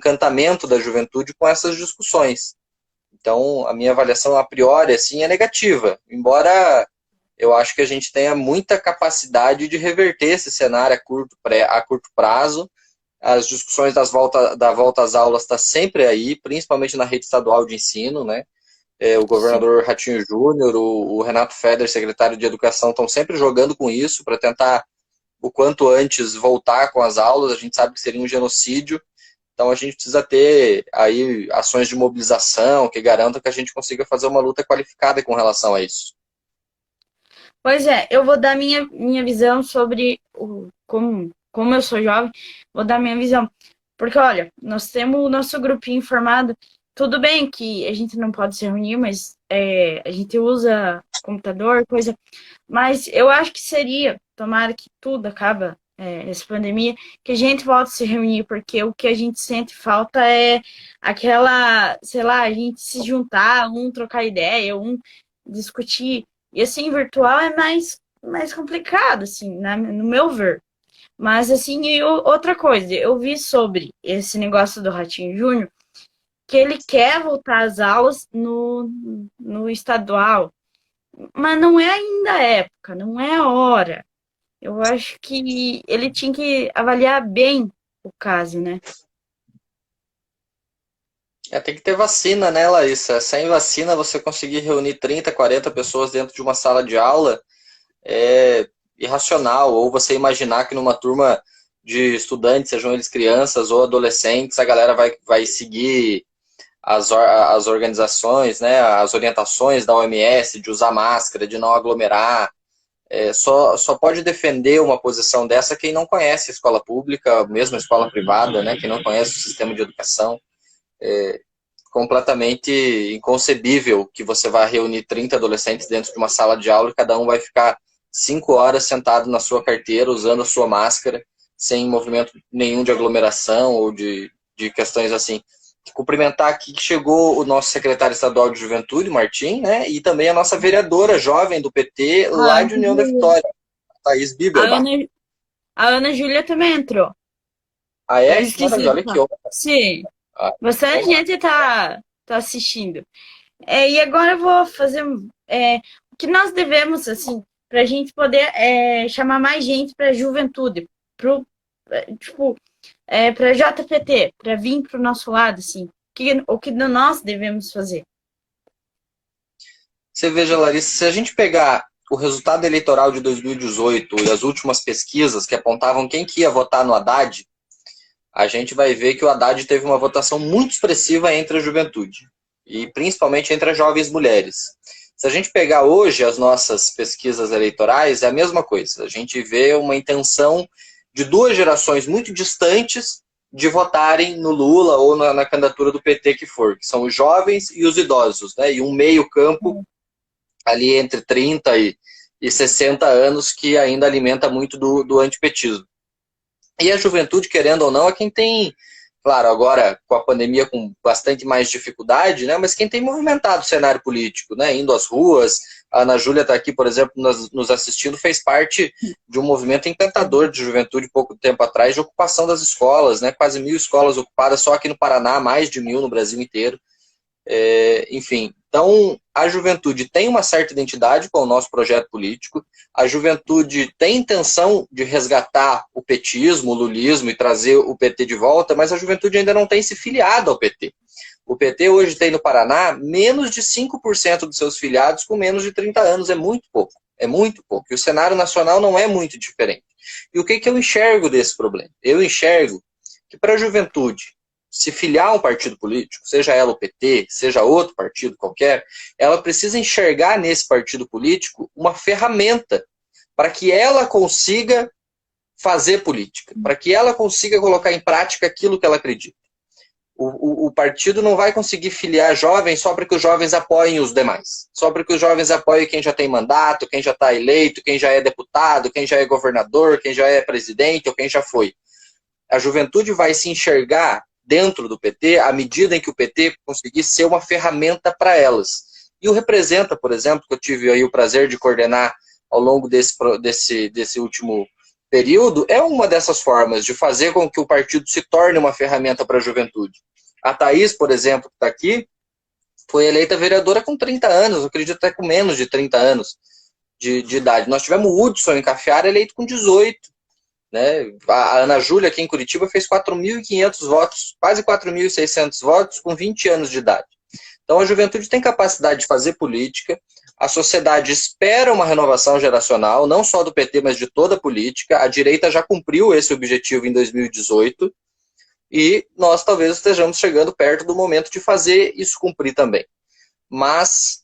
encantamento da juventude com essas discussões. Então, a minha avaliação a priori assim, é negativa, embora eu acho que a gente tenha muita capacidade de reverter esse cenário a curto prazo. As discussões da volta às aulas está sempre aí, principalmente na rede estadual de ensino, né? O Sim. governador Ratinho Júnior, o Renato Feder, secretário de Educação, estão sempre jogando com isso para tentar, o quanto antes, voltar com as aulas. A gente sabe que seria um genocídio, então a gente precisa ter aí ações de mobilização que garantam que a gente consiga fazer uma luta qualificada com relação a isso. Pois é, eu vou dar minha visão sobre como eu sou jovem, vou dar minha visão. Porque, olha, nós temos o nosso grupinho formado. Tudo bem que a gente não pode se reunir, mas a gente usa computador, coisa. Mas eu acho que seria, tomara que tudo acaba, essa pandemia, que a gente volte a se reunir, porque o que a gente sente falta é aquela, sei lá, a gente se juntar, um trocar ideia, um discutir. E assim, virtual é mais complicado, assim, no meu ver. Mas assim, outra coisa, eu vi sobre esse negócio do Ratinho Júnior, que ele quer voltar às aulas no estadual, mas não é ainda a época, não é a hora. Eu acho que ele tinha que avaliar bem o caso, né? Tem que ter vacina, né, Larissa? Sem vacina, você conseguir reunir 30, 40 pessoas dentro de uma sala de aula é irracional. Ou você imaginar que numa turma de estudantes, sejam eles crianças ou adolescentes, a galera vai seguir as organizações, né, as orientações da OMS de usar máscara, de não aglomerar. Só pode defender uma posição dessa quem não conhece a escola pública, mesmo a escola privada, né, quem não conhece o sistema de educação. Completamente inconcebível que você vá reunir 30 adolescentes dentro de uma sala de aula e cada um vai ficar 5 horas sentado na sua carteira, usando a sua máscara, sem movimento nenhum de aglomeração ou de questões assim. Cumprimentar aqui que chegou o nosso secretário estadual de Juventude, Martim, né? E também a nossa vereadora jovem do PT, A lá Ana de União da Júlia. Vitória, Thaís A Biberbach. Ana, a Ana Júlia também entrou. Ah, Eu é? esqueci Maravilha, de olha que falar. honra. Sim, Ah, bastante honra. gente tá assistindo. E agora eu vou fazer o que nós devemos, assim, para a gente poder chamar mais gente para a juventude, pro, tipo, para JPT, para vir para o nosso lado, assim, o que nós devemos fazer. Você veja, Larissa, se a gente pegar o resultado eleitoral de 2018 e as últimas pesquisas que apontavam quem que ia votar no Haddad, a gente vai ver que o Haddad teve uma votação muito expressiva entre a juventude, e principalmente entre as jovens mulheres. Se a gente pegar hoje as nossas pesquisas eleitorais, é a mesma coisa. A gente vê uma intenção de duas gerações muito distantes de votarem no Lula ou na candidatura do PT que for, que são os jovens e os idosos, né? E um meio campo ali entre 30 e 60 anos que ainda alimenta muito do antipetismo. E a juventude, querendo ou não, é quem tem, claro, agora com a pandemia com bastante mais dificuldade, né, mas quem tem movimentado o cenário político, né, indo às ruas. A Ana Júlia está aqui, por exemplo, nos assistindo, fez parte de um movimento encantador de juventude pouco tempo atrás, de ocupação das escolas, né, quase 1.000 escolas ocupadas só aqui no Paraná, mais de 1.000 no Brasil inteiro. Enfim, então a juventude tem uma certa identidade com o nosso projeto político, a juventude tem intenção de resgatar o petismo, o lulismo e trazer o PT de volta, mas a juventude ainda não tem se filiado ao PT. O PT hoje tem no Paraná menos de 5% dos seus filiados com menos de 30 anos, é muito pouco. É muito pouco. E o cenário nacional não é muito diferente. E o que eu enxergo desse problema? Eu enxergo que para a juventude se filiar a um partido político, seja ela o PT, seja outro partido qualquer, ela precisa enxergar nesse partido político uma ferramenta para que ela consiga fazer política, para que ela consiga colocar em prática aquilo que ela acredita. O partido não vai conseguir filiar jovens só para que os jovens apoiem os demais, só para que os jovens apoiem quem já tem mandato, quem já está eleito, quem já é deputado, quem já é governador, quem já é presidente ou quem já foi. A juventude vai se enxergar dentro do PT à medida em que o PT conseguir ser uma ferramenta para elas. E o Representa, por exemplo, que eu tive aí o prazer de coordenar ao longo desse último período é uma dessas formas de fazer com que o partido se torne uma ferramenta para a juventude. A Thaís, por exemplo, que está aqui, foi eleita vereadora com 30 anos, eu acredito até com menos de 30 anos de idade. Nós tivemos o Hudson em Cafiara eleito com 18. Né? A Ana Júlia aqui em Curitiba fez 4.500 votos, quase 4.600 votos com 20 anos de idade. Então a juventude tem capacidade de fazer política, a sociedade espera uma renovação geracional, não só do PT, mas de toda a política. A direita já cumpriu esse objetivo em 2018 e nós talvez estejamos chegando perto do momento de fazer isso cumprir também. Mas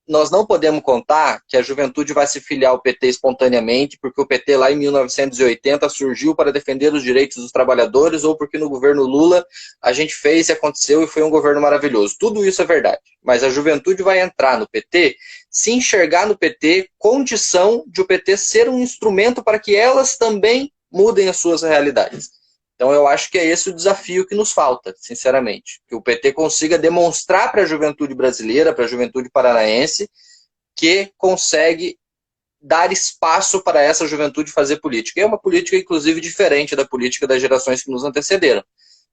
nós não podemos contar que a juventude vai se filiar ao PT espontaneamente, porque o PT lá em 1980 surgiu para defender os direitos dos trabalhadores, ou porque no governo Lula a gente fez e aconteceu e foi um governo maravilhoso. Tudo isso é verdade. Mas a juventude vai entrar no PT, se enxergar no PT, condição de o PT ser um instrumento para que elas também mudem as suas realidades. Então eu acho que é esse o desafio que nos falta, sinceramente. Que o PT consiga demonstrar para a juventude brasileira, para a juventude paranaense, que consegue dar espaço para essa juventude fazer política. E é uma política, inclusive, diferente da política das gerações que nos antecederam.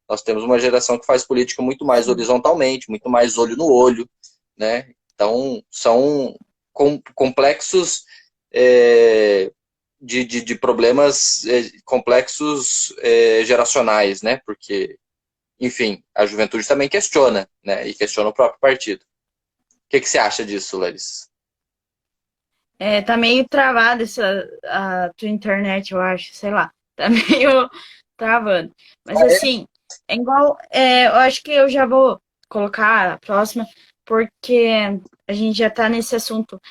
Nós temos uma geração que faz política muito mais horizontalmente, muito mais olho no olho, né? Então, são complexos... De problemas complexos geracionais, né? Porque, enfim, a juventude também questiona, né? E questiona o próprio partido. O que você acha disso, Larissa? Tá meio travada a tua internet, eu acho, sei lá. Tá meio travando. Mas assim, é igual. Eu acho que eu já vou colocar a próxima, porque a gente já tá nesse assunto.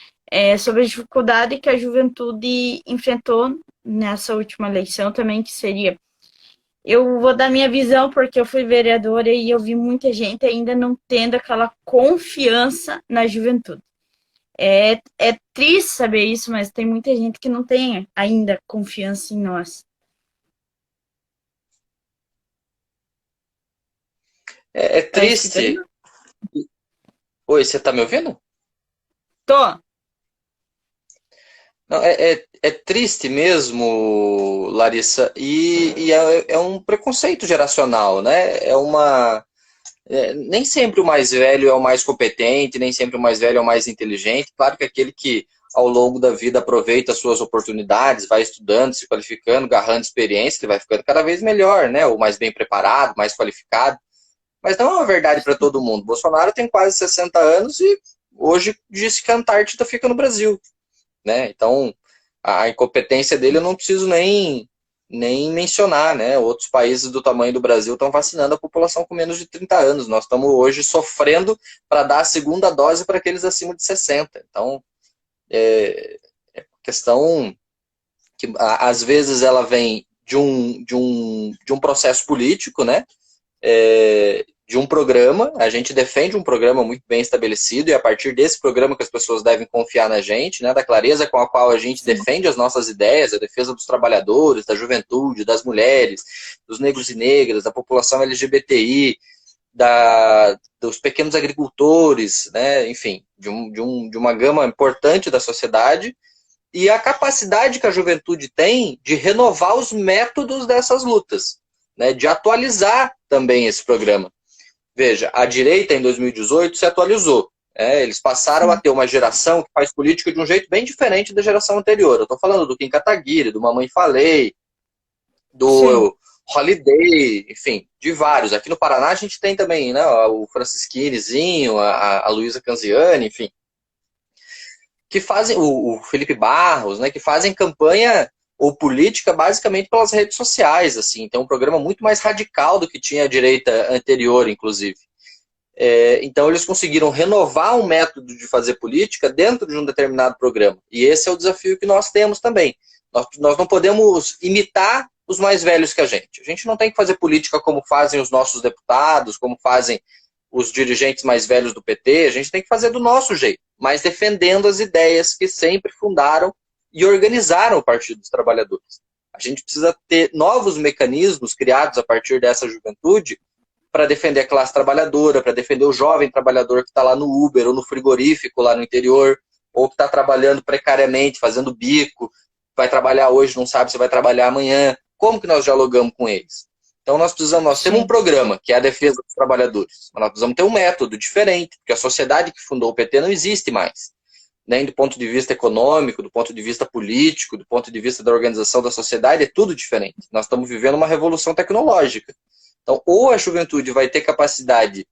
Sobre a dificuldade que a juventude enfrentou nessa última eleição também, que seria... Eu vou dar minha visão, porque eu fui vereadora e eu vi muita gente ainda não tendo aquela confiança na juventude. É triste saber isso, mas tem muita gente que não tem ainda confiança em nós. É triste. Oi, você tá me ouvindo? Tô. Não, é triste mesmo, Larissa, e é um preconceito geracional, né? Nem sempre o mais velho é o mais competente, nem sempre o mais velho é o mais inteligente. Claro que aquele que ao longo da vida aproveita as suas oportunidades, vai estudando, se qualificando, agarrando experiência, ele vai ficando cada vez melhor, né? O mais bem preparado, mais qualificado. Mas não é uma verdade para todo mundo. Bolsonaro tem quase 60 anos e hoje disse que a Antártida fica no Brasil. Né? Então, a incompetência dele eu não preciso nem mencionar, né? Outros países do tamanho do Brasil estão vacinando a população com menos de 30 anos. Nós estamos hoje sofrendo para dar a segunda dose para aqueles acima de 60. Então, é questão que às vezes ela vem de um processo político, né? De um programa, a gente defende um programa muito bem estabelecido e a partir desse programa que as pessoas devem confiar na gente, né, da clareza com a qual a gente defende as nossas ideias, a defesa dos trabalhadores, da juventude, das mulheres, dos negros e negras, da população LGBTI, dos pequenos agricultores, né, enfim, de uma gama importante da sociedade e a capacidade que a juventude tem de renovar os métodos dessas lutas, né, de atualizar também esse programa. Veja, a direita em 2018 se atualizou. Eles passaram a ter uma geração que faz política de um jeito bem diferente da geração anterior. Eu estou falando do Kim Kataguiri, do Mamãe Falei, do Holiday, enfim, de vários. Aqui no Paraná a gente tem também, né, o Francisquinezinho, a Luísa Canziani, enfim. Que fazem, o Felipe Barros, né, que fazem campanha ou política basicamente pelas redes sociais, assim. Tem um programa muito mais radical do que tinha a direita anterior, inclusive. Então eles conseguiram renovar um método de fazer política dentro de um determinado programa. E esse é o desafio que nós temos também. Nós não podemos imitar os mais velhos que a gente. A gente não tem que fazer política como fazem os nossos deputados, como fazem os dirigentes mais velhos do PT. A gente tem que fazer do nosso jeito, mas defendendo as ideias que sempre fundaram e organizaram o Partido dos Trabalhadores. A gente precisa ter novos mecanismos criados a partir dessa juventude para defender a classe trabalhadora, para defender o jovem trabalhador que está lá no Uber ou no frigorífico lá no interior, ou que está trabalhando precariamente, fazendo bico, vai trabalhar hoje, não sabe se vai trabalhar amanhã. Como que nós dialogamos com eles? Então nós temos um programa, que é a defesa dos trabalhadores, mas nós precisamos ter um método diferente, porque a sociedade que fundou o PT não existe mais. Nem do ponto de vista econômico, do ponto de vista político, do ponto de vista da organização da sociedade, é tudo diferente. Nós estamos vivendo uma revolução tecnológica. Então, ou a juventude vai ter capacidade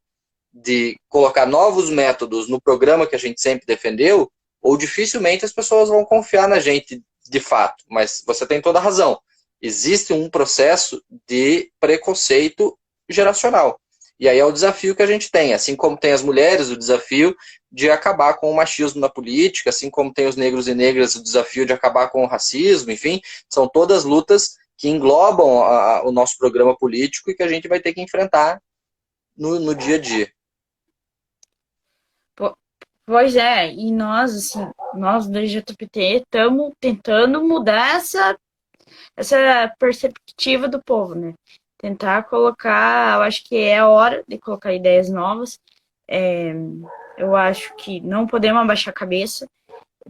de colocar novos métodos no programa que a gente sempre defendeu, ou dificilmente as pessoas vão confiar na gente de fato. Mas você tem toda a razão. Existe um processo de preconceito geracional. E aí é o desafio que a gente tem. Assim como tem as mulheres, o desafio de acabar com o machismo na política, assim como tem os negros e negras, o desafio de acabar com o racismo, enfim, são todas lutas que englobam o nosso programa político e que a gente vai ter que enfrentar no dia a dia. Pois é, e nós, assim, nós do JPT estamos tentando mudar essa perspectiva do povo, né? Tentar colocar, eu acho que é a hora de colocar ideias novas. Eu acho que não podemos abaixar a cabeça,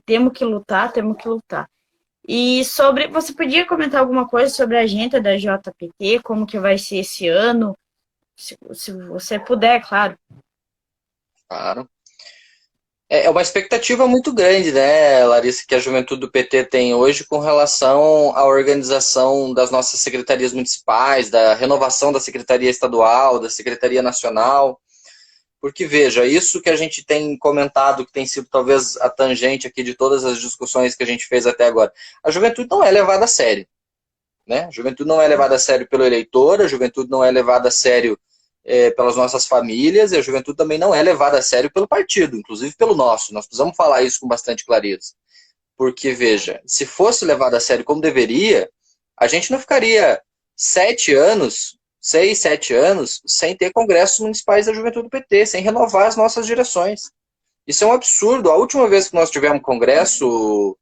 temos que lutar, temos que lutar. E você podia comentar alguma coisa sobre a agenda da JPT, como que vai ser esse ano, se você puder, claro. Claro. É uma expectativa muito grande, né, Larissa, que a juventude do PT tem hoje com relação à organização das nossas secretarias municipais, da renovação da Secretaria Estadual, da Secretaria Nacional. Porque, veja, isso que a gente tem comentado, que tem sido talvez a tangente aqui de todas as discussões que a gente fez até agora, a juventude não é levada a sério. Né? A juventude não é levada a sério pelo eleitor, a juventude não é levada a sério pelas nossas famílias, e a juventude também não é levada a sério pelo partido, inclusive pelo nosso. Nós precisamos falar isso com bastante clareza. Porque, veja, se fosse levada a sério como deveria, a gente não ficaria 7 anos, 6, 7 anos, sem ter congressos municipais da juventude do PT, sem renovar as nossas direções. Isso é um absurdo. A última vez que nós tivemos congresso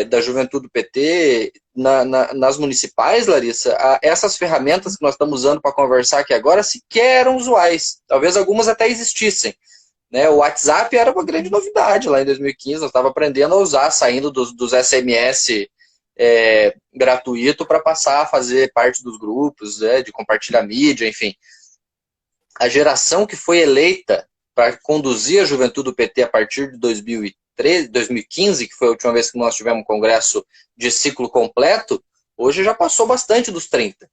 da juventude do PT nas municipais, Larissa, essas ferramentas que nós estamos usando para conversar aqui agora sequer eram usuais. Talvez algumas até existissem. Né? O WhatsApp era uma grande novidade lá em 2015, nós estávamos aprendendo a usar, saindo dos SMS gratuito para passar a fazer parte dos grupos, de compartilhar mídia, enfim. A geração que foi eleita para conduzir a juventude do PT a partir de 2015, que foi a última vez que nós tivemos um congresso de ciclo completo, hoje já passou bastante dos 30.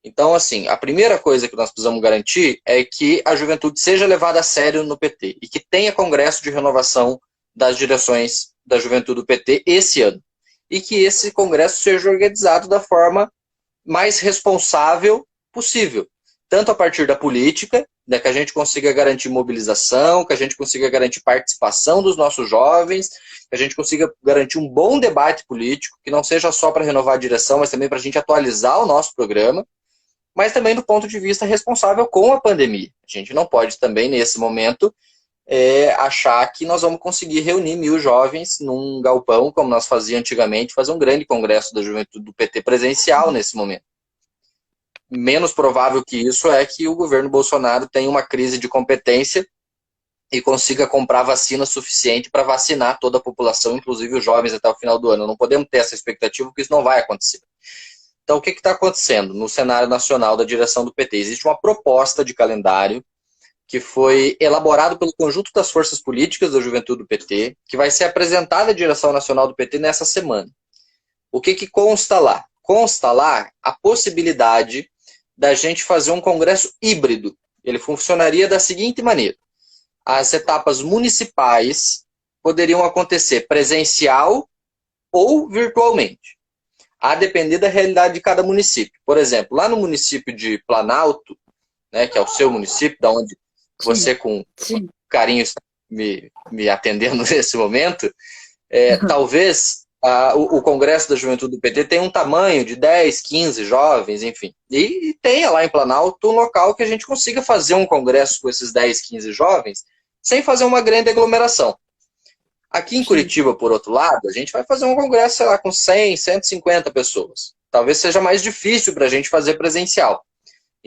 Então, assim, a primeira coisa que nós precisamos garantir é que a juventude seja levada a sério no PT e que tenha congresso de renovação das direções da juventude do PT esse ano. E que esse congresso seja organizado da forma mais responsável possível. Tanto a partir da política, né, que a gente consiga garantir mobilização, que a gente consiga garantir participação dos nossos jovens, que a gente consiga garantir um bom debate político, que não seja só para renovar a direção, mas também para a gente atualizar o nosso programa, mas também do ponto de vista responsável com a pandemia. A gente não pode também, nesse momento, achar que nós vamos conseguir reunir 1.000 jovens num galpão, como nós fazíamos antigamente, fazer um grande congresso da juventude do PT presencial nesse momento. Menos provável que isso é que o governo Bolsonaro tenha uma crise de competência e consiga comprar vacina suficiente para vacinar toda a população, inclusive os jovens, até o final do ano. Não podemos ter essa expectativa, porque isso não vai acontecer. Então, o que está acontecendo no cenário nacional da direção do PT? Existe uma proposta de calendário que foi elaborado pelo conjunto das forças políticas da juventude do PT, que vai ser apresentada à direção nacional do PT nessa semana. O que consta lá? Consta lá a possibilidade da gente fazer um congresso híbrido. Ele funcionaria da seguinte maneira. As etapas municipais poderiam acontecer presencial ou virtualmente, a depender da realidade de cada município. Por exemplo, lá no município de Planalto, né, que é o seu município, da onde você com carinho está me atendendo nesse momento, talvez o Congresso da Juventude do PT tenha um tamanho de 10, 15 jovens, enfim. E tenha lá em Planalto um local que a gente consiga fazer um congresso com esses 10, 15 jovens sem fazer uma grande aglomeração. Aqui em Curitiba, por outro lado, a gente vai fazer um congresso, sei lá, com 100, 150 pessoas. Talvez seja mais difícil para a gente fazer presencial.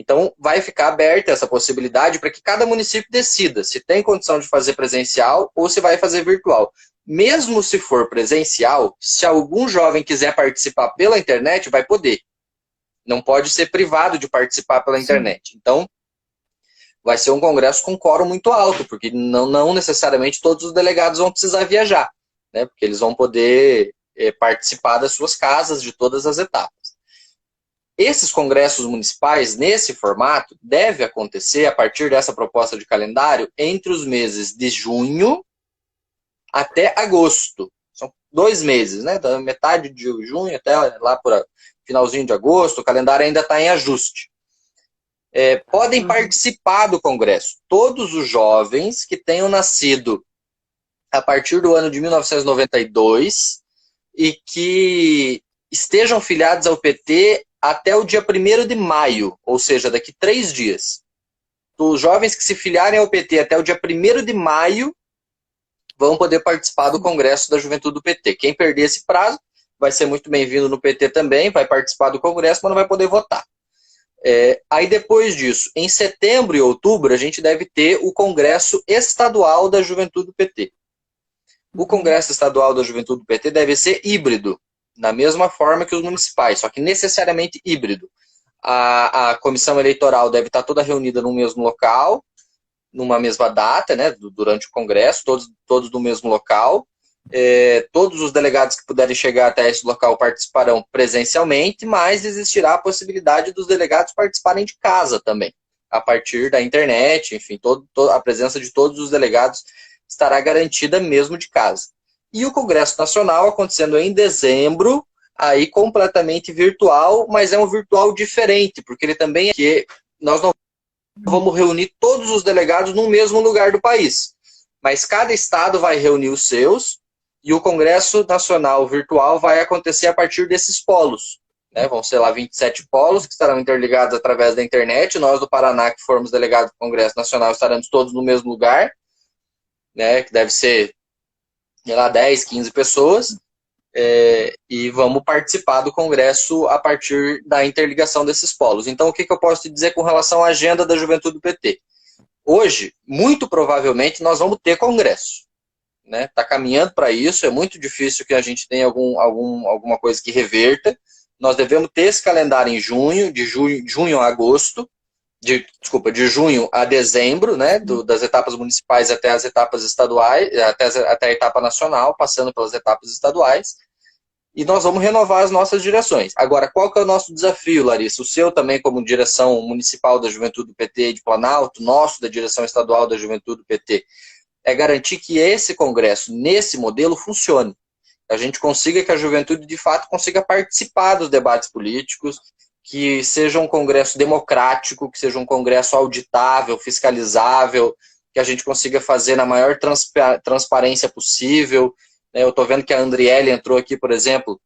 Então, vai ficar aberta essa possibilidade para que cada município decida se tem condição de fazer presencial ou se vai fazer virtual. Mesmo se for presencial, se algum jovem quiser participar pela internet, vai poder. Não pode ser privado de participar pela internet. Então, vai ser um congresso com quórum muito alto, porque não necessariamente todos os delegados vão precisar viajar, né? Porque eles vão poder participar das suas casas, de todas as etapas. Esses congressos municipais, nesse formato, deve acontecer, a partir dessa proposta de calendário, entre os meses de junho até agosto. São 2 meses, né? Da metade de junho até lá por finalzinho de agosto, o calendário ainda está em ajuste. Podem participar do congresso todos os jovens que tenham nascido a partir do ano de 1992 e que estejam filiados ao PT até o dia 1º de maio, ou seja, daqui 3 dias. Os jovens que se filiarem ao PT até o dia 1º de maio vão poder participar do Congresso da Juventude do PT. Quem perder esse prazo vai ser muito bem-vindo no PT também, vai participar do Congresso, mas não vai poder votar. Aí depois disso, em setembro e outubro, a gente deve ter o Congresso Estadual da Juventude do PT. O Congresso Estadual da Juventude do PT deve ser híbrido, da mesma forma que os municipais, só que necessariamente híbrido. A comissão eleitoral deve estar toda reunida no mesmo local, numa mesma data, né, durante o congresso, todos no mesmo local. Todos os delegados que puderem chegar até esse local participarão presencialmente, mas existirá a possibilidade dos delegados participarem de casa também, a partir da internet, enfim, a presença de todos os delegados estará garantida mesmo de casa. E o Congresso Nacional acontecendo em dezembro, aí completamente virtual, mas é um virtual diferente, porque ele também que nós não vamos reunir todos os delegados no mesmo lugar do país, mas cada estado vai reunir os seus, e o Congresso Nacional virtual vai acontecer a partir desses polos, né? Vão ser lá 27 polos que estarão interligados através da internet. Nós do Paraná, que formos delegados do Congresso Nacional, estaremos todos no mesmo lugar, né? Que deve ser, sei lá, 10, 15 pessoas, e vamos participar do Congresso a partir da interligação desses polos. Então, o que eu posso te dizer com relação à agenda da Juventude do PT? Hoje, muito provavelmente, nós vamos ter Congresso. Está caminhando para isso, é muito difícil que a gente tenha alguma coisa que reverta. Nós devemos ter esse calendário em junho, de junho a agosto, de junho a dezembro, né, das etapas municipais até as etapas estaduais, até a etapa nacional, passando pelas etapas estaduais, e nós vamos renovar as nossas direções. Agora, qual que é o nosso desafio, Larissa? O seu também como direção municipal da Juventude do PT de Planalto, nosso da direção estadual da Juventude do PT, é garantir que esse congresso, nesse modelo, funcione. A gente consiga que a juventude, de fato, consiga participar dos debates políticos, que seja um congresso democrático, que seja um congresso auditável, fiscalizável, que a gente consiga fazer na maior transparência possível. Eu estou vendo que a Andriele entrou aqui, por exemplo,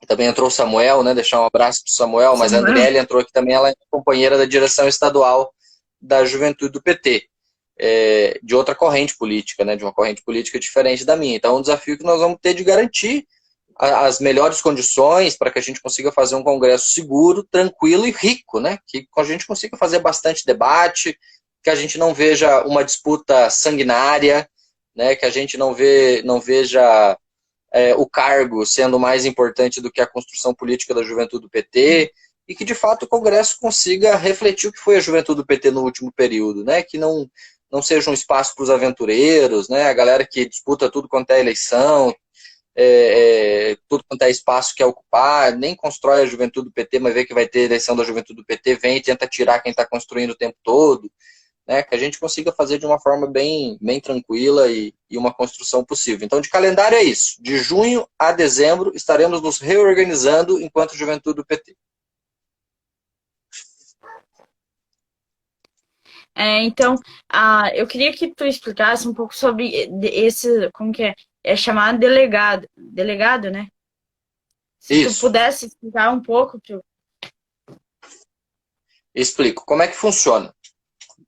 também entrou o Samuel, né? Deixar um abraço para o Samuel, mas a Andriele entrou aqui também, ela é companheira da direção estadual da Juventude do PT. De outra corrente política, né, de uma corrente política diferente da minha. Então, é um desafio que nós vamos ter de garantir as melhores condições para que a gente consiga fazer um congresso seguro, tranquilo e rico, né, que a gente consiga fazer bastante debate, que a gente não veja uma disputa sanguinária, né, que a gente não veja o cargo sendo mais importante do que a construção política da juventude do PT, e que, de fato, o congresso consiga refletir o que foi a juventude do PT no último período, né, que não seja um espaço para os aventureiros, né? A galera que disputa tudo quanto é eleição, tudo quanto é espaço que é ocupar, nem constrói a juventude do PT, mas vê que vai ter eleição da juventude do PT, vem e tenta tirar quem está construindo o tempo todo, né? Que a gente consiga fazer de uma forma bem tranquila e uma construção possível. Então, de calendário é isso. De junho a dezembro, estaremos nos reorganizando enquanto juventude do PT. Então, eu queria que tu explicasse um pouco sobre esse, como que é? É chamado delegado, né? Se Isso. tu pudesse explicar um pouco. Explico. Como é que funciona?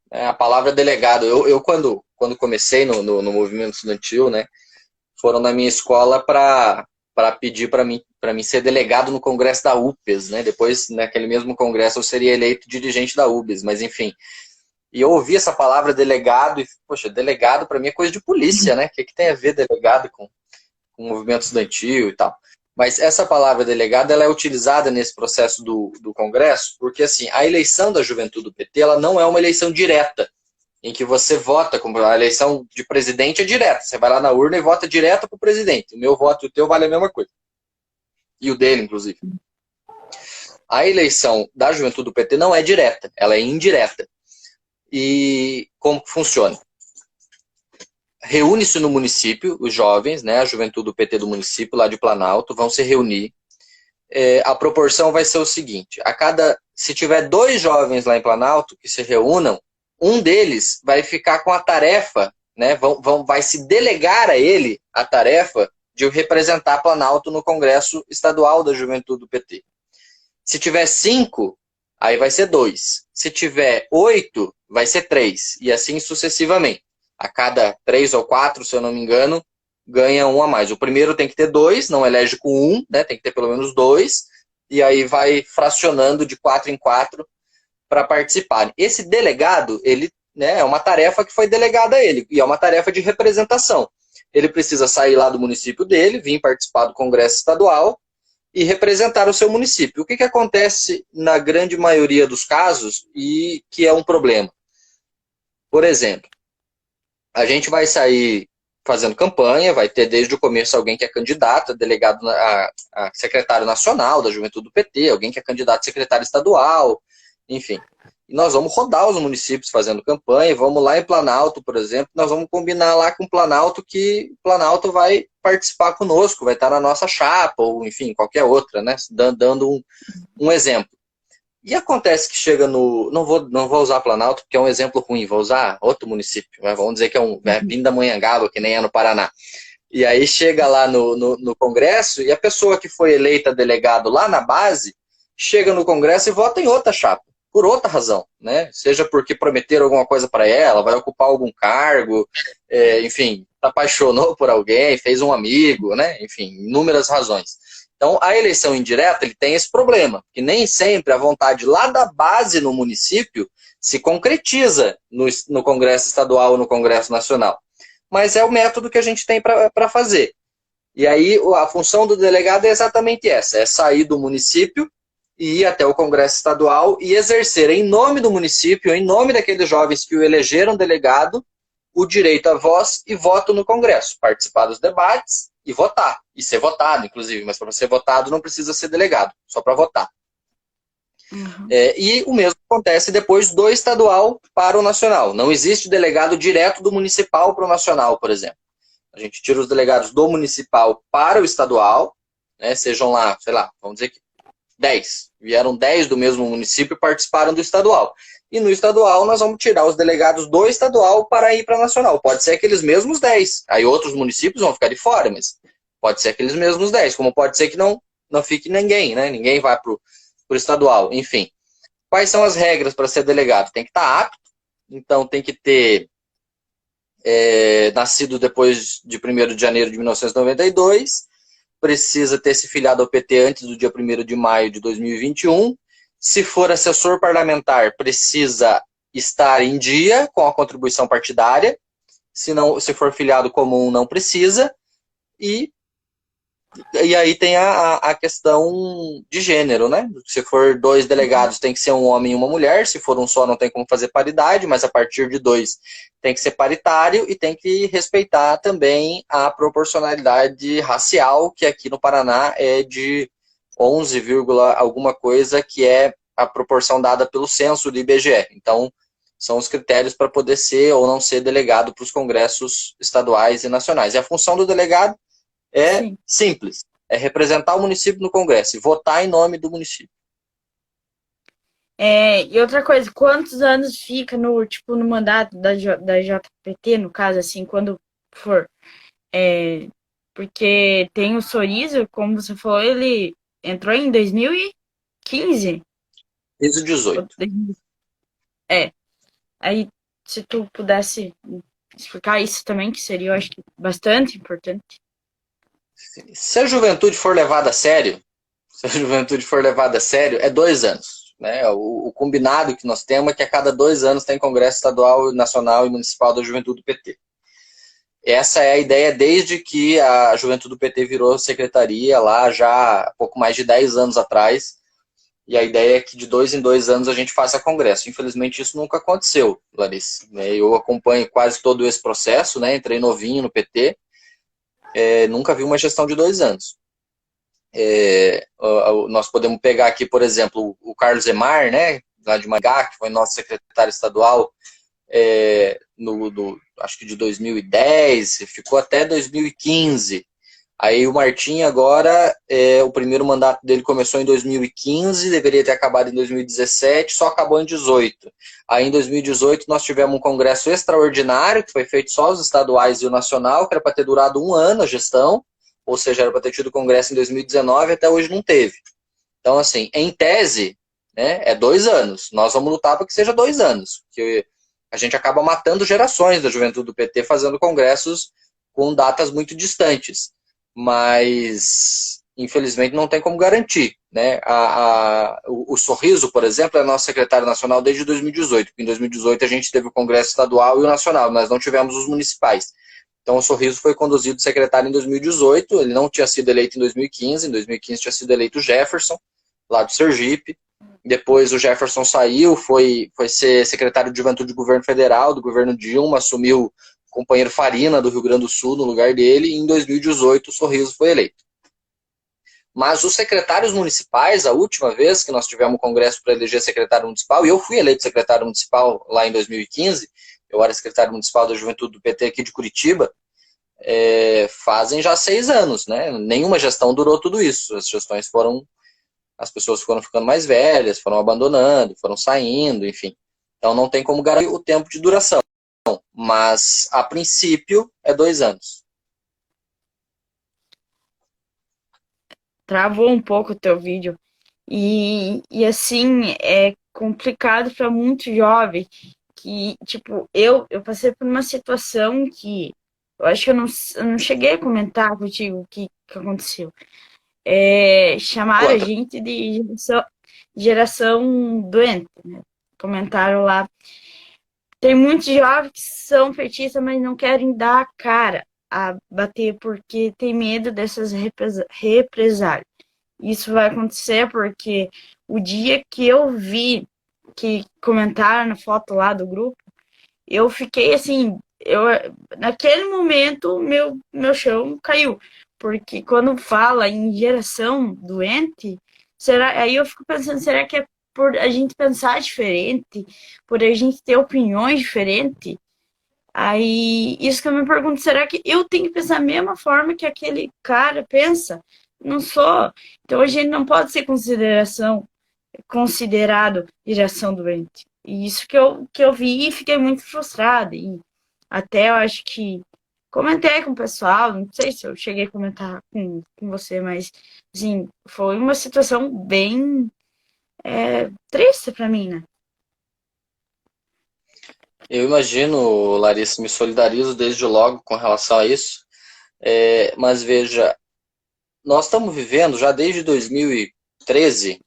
A palavra delegado. Eu quando comecei no movimento estudantil, né, foram na minha escola para pedir para mim para mim ser delegado no congresso da UPES, né? Depois, naquele mesmo congresso, eu seria eleito dirigente da UBS, mas enfim. E eu ouvi essa palavra delegado e, poxa, delegado para mim é coisa de polícia, né? O que tem a ver delegado com o movimento estudantil e tal? Mas essa palavra delegado, ela é utilizada nesse processo do Congresso, porque assim, a eleição da juventude do PT, ela não é uma eleição direta, em que você vota, como a eleição de presidente é direta, você vai lá na urna e vota direto para o presidente. O meu voto e o teu vale a mesma coisa. E o dele, inclusive. A eleição da juventude do PT não é direta, ela é indireta. E como funciona? Reúne-se no município, os jovens, né, a juventude do PT do município, lá de Planalto, vão se reunir. A proporção vai ser o seguinte, se tiver 2 jovens lá em Planalto que se reúnam, um deles vai ficar com a tarefa, né, vai se delegar a ele a tarefa de representar Planalto no Congresso Estadual da Juventude do PT. Se tiver 5, aí vai ser 2. Se tiver 8, vai ser 3. E assim sucessivamente. A cada 3 ou 4, se eu não me engano, ganha um a mais. O primeiro tem que ter 2, não elege com 1, né? Tem que ter pelo menos 2. E aí vai fracionando de 4 em 4 para participar. Esse delegado, ele, né, é uma tarefa que foi delegada a ele. E é uma tarefa de representação. Ele precisa sair lá do município dele, vir participar do Congresso Estadual e representar o seu município. O que acontece na grande maioria dos casos e que é um problema? Por exemplo, a gente vai sair fazendo campanha, vai ter desde o começo alguém que é candidato, delegado a secretário nacional da Juventude do PT, alguém que é candidato a secretário estadual, enfim. E nós vamos rodar os municípios fazendo campanha, vamos lá em Planalto, por exemplo, nós vamos combinar lá com Planalto que Planalto vai participar conosco, vai estar na nossa chapa, ou enfim, qualquer outra, né? Dando um exemplo. E acontece que chega no... Não vou usar Planalto, porque é um exemplo ruim, vou usar outro município, mas vamos dizer que é Pindamonhangaba, que nem é no Paraná. E aí chega lá no Congresso, e a pessoa que foi eleita delegado lá na base, chega no Congresso e vota em outra chapa, por outra razão, né? Seja porque prometeram alguma coisa para ela, vai ocupar algum cargo, enfim, se apaixonou por alguém, fez um amigo, né? Enfim, inúmeras razões. Então, a eleição indireta, ele tem esse problema, que nem sempre a vontade lá da base no município se concretiza no Congresso Estadual ou no Congresso Nacional. Mas é o método que a gente tem para fazer. E aí, a função do delegado é exatamente essa, é sair do município e ir até o Congresso Estadual e exercer em nome do município, em nome daqueles jovens que o elegeram delegado, o direito à voz e voto no Congresso, participar dos debates e votar, e ser votado, inclusive, mas para ser votado não precisa ser delegado, só para votar. Uhum. E o mesmo acontece depois do estadual para o nacional. Não existe delegado direto do municipal para o nacional, por exemplo. A gente tira os delegados do municipal para o estadual, né, sejam lá, sei lá, vamos dizer que 10. Vieram 10 do mesmo município e participaram do estadual. E no estadual nós vamos tirar os delegados do estadual para ir para a nacional. Pode ser aqueles mesmos 10. Aí outros municípios vão ficar de fora, mas pode ser aqueles mesmos 10. Como pode ser que não fique ninguém, né? Ninguém vai para o estadual. Enfim. Quais são as regras para ser delegado? Tem que estar apto. Então tem que ter nascido depois de 1º de janeiro de 1992. Precisa ter se filiado ao PT antes do dia 1º de maio de 2021. Se for assessor parlamentar, precisa estar em dia com a contribuição partidária. Se for filiado comum, não precisa. E aí tem a questão de gênero, né? Se for 2 delegados, tem que ser um homem e uma mulher. Se for um só, não tem como fazer paridade, mas a partir de 2 tem que ser paritário e tem que respeitar também a proporcionalidade racial, que aqui no Paraná é de 11, alguma coisa, que é a proporção dada pelo censo do IBGE. Então, são os critérios para poder ser ou não ser delegado para os congressos estaduais e nacionais. E a função do delegado é Sim. simples, é representar o município no Congresso e votar em nome do município. E outra coisa, quantos anos fica no mandato da JPT, no caso, assim, quando for? Porque tem o Sorizo, como você falou, ele entrou em 2015. Desde 18. Aí, se tu pudesse explicar isso também, que seria, eu acho que, bastante importante. Se a juventude for levada a sério, se a juventude for levada a sério, é 2 anos. Né? O combinado que nós temos é que a cada 2 anos tem Congresso Estadual, Nacional e Municipal da Juventude do PT. Essa é a ideia desde que a Juventude do PT virou secretaria lá já há pouco mais de 10 anos atrás. E a ideia é que de 2 em 2 anos a gente faça congresso. Infelizmente isso nunca aconteceu, Larissa. Eu acompanho quase todo esse processo, né? Entrei novinho no PT, nunca vi uma gestão de 2 anos. Nós podemos pegar aqui, por exemplo, o Carlos Emar, né? Lá de Maringá, que foi nosso secretário estadual, acho que de 2010, ficou até 2015. Aí o Martim agora, o primeiro mandato dele começou em 2015, deveria ter acabado em 2017, só acabou em 2018. Aí em 2018 nós tivemos um congresso extraordinário, que foi feito só os estaduais e o nacional, que era para ter durado 1 ano a gestão, ou seja, era para ter tido congresso em 2019, até hoje não teve. Então, assim, em tese, né, é 2 anos. Nós vamos lutar para que seja 2 anos, porque a gente acaba matando gerações da juventude do PT fazendo congressos com datas muito distantes. Mas, infelizmente, não tem como garantir. Né? O Sorriso, por exemplo, é nosso secretário nacional desde 2018, porque em 2018 a gente teve o Congresso Estadual e o Nacional, nós não tivemos os municipais. Então, o Sorriso foi conduzido secretário em 2018, ele não tinha sido eleito em 2015, em 2015 tinha sido eleito o Jefferson, lá do Sergipe. Depois o Jefferson saiu, foi ser secretário de Juventude do Governo Federal, do governo Dilma, assumiu o companheiro Farina, do Rio Grande do Sul, no lugar dele, e em 2018 o Sorriso foi eleito. Mas os secretários municipais, a última vez que nós tivemos um congresso para eleger secretário municipal, e eu fui eleito secretário municipal lá em 2015, eu era secretário municipal da Juventude do PT aqui de Curitiba, fazem já 6 anos, né? Nenhuma gestão durou tudo isso. As pessoas foram ficando mais velhas, foram abandonando, foram saindo, enfim. Então não tem como garantir o tempo de duração. Mas, a princípio, é 2 anos. Travou um pouco o teu vídeo. E assim, é complicado para muito jovem que, tipo, eu passei por uma situação que eu acho que eu não cheguei a comentar contigo o que aconteceu. Chamaram a Conta. gente de geração doente, né? Comentaram lá. Tem muitos jovens que são petistas, mas não querem dar a cara a bater porque tem medo dessas represálias. Isso vai acontecer porque o dia que eu vi que comentaram na foto lá do grupo, eu fiquei assim, naquele momento meu chão caiu, porque quando fala em geração doente, aí eu fico pensando, será que é por a gente pensar diferente, por a gente ter opiniões diferentes? Aí, isso que eu me pergunto, será que eu tenho que pensar da mesma forma que aquele cara pensa? Não sou. Então a gente não pode ser considerado geração doente. E isso que eu vi e fiquei muito frustrada. E até eu acho que comentei com o pessoal, não sei se eu cheguei a comentar com você, mas assim, foi uma situação bem triste para mim, né? Eu imagino, Larissa, me solidarizo desde logo com relação a isso. Mas veja, nós estamos vivendo já desde 2013,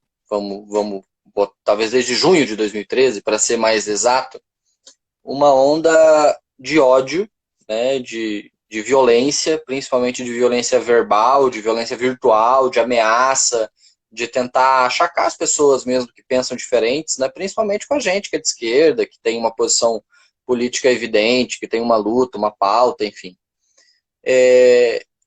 talvez desde junho de 2013, para ser mais exato, uma onda de ódio, né, de violência, principalmente de violência verbal, de violência virtual, de ameaça, de tentar achacar as pessoas mesmo que pensam diferentes, né, principalmente com a gente que é de esquerda, que tem uma posição política evidente, que tem uma luta, uma pauta, enfim.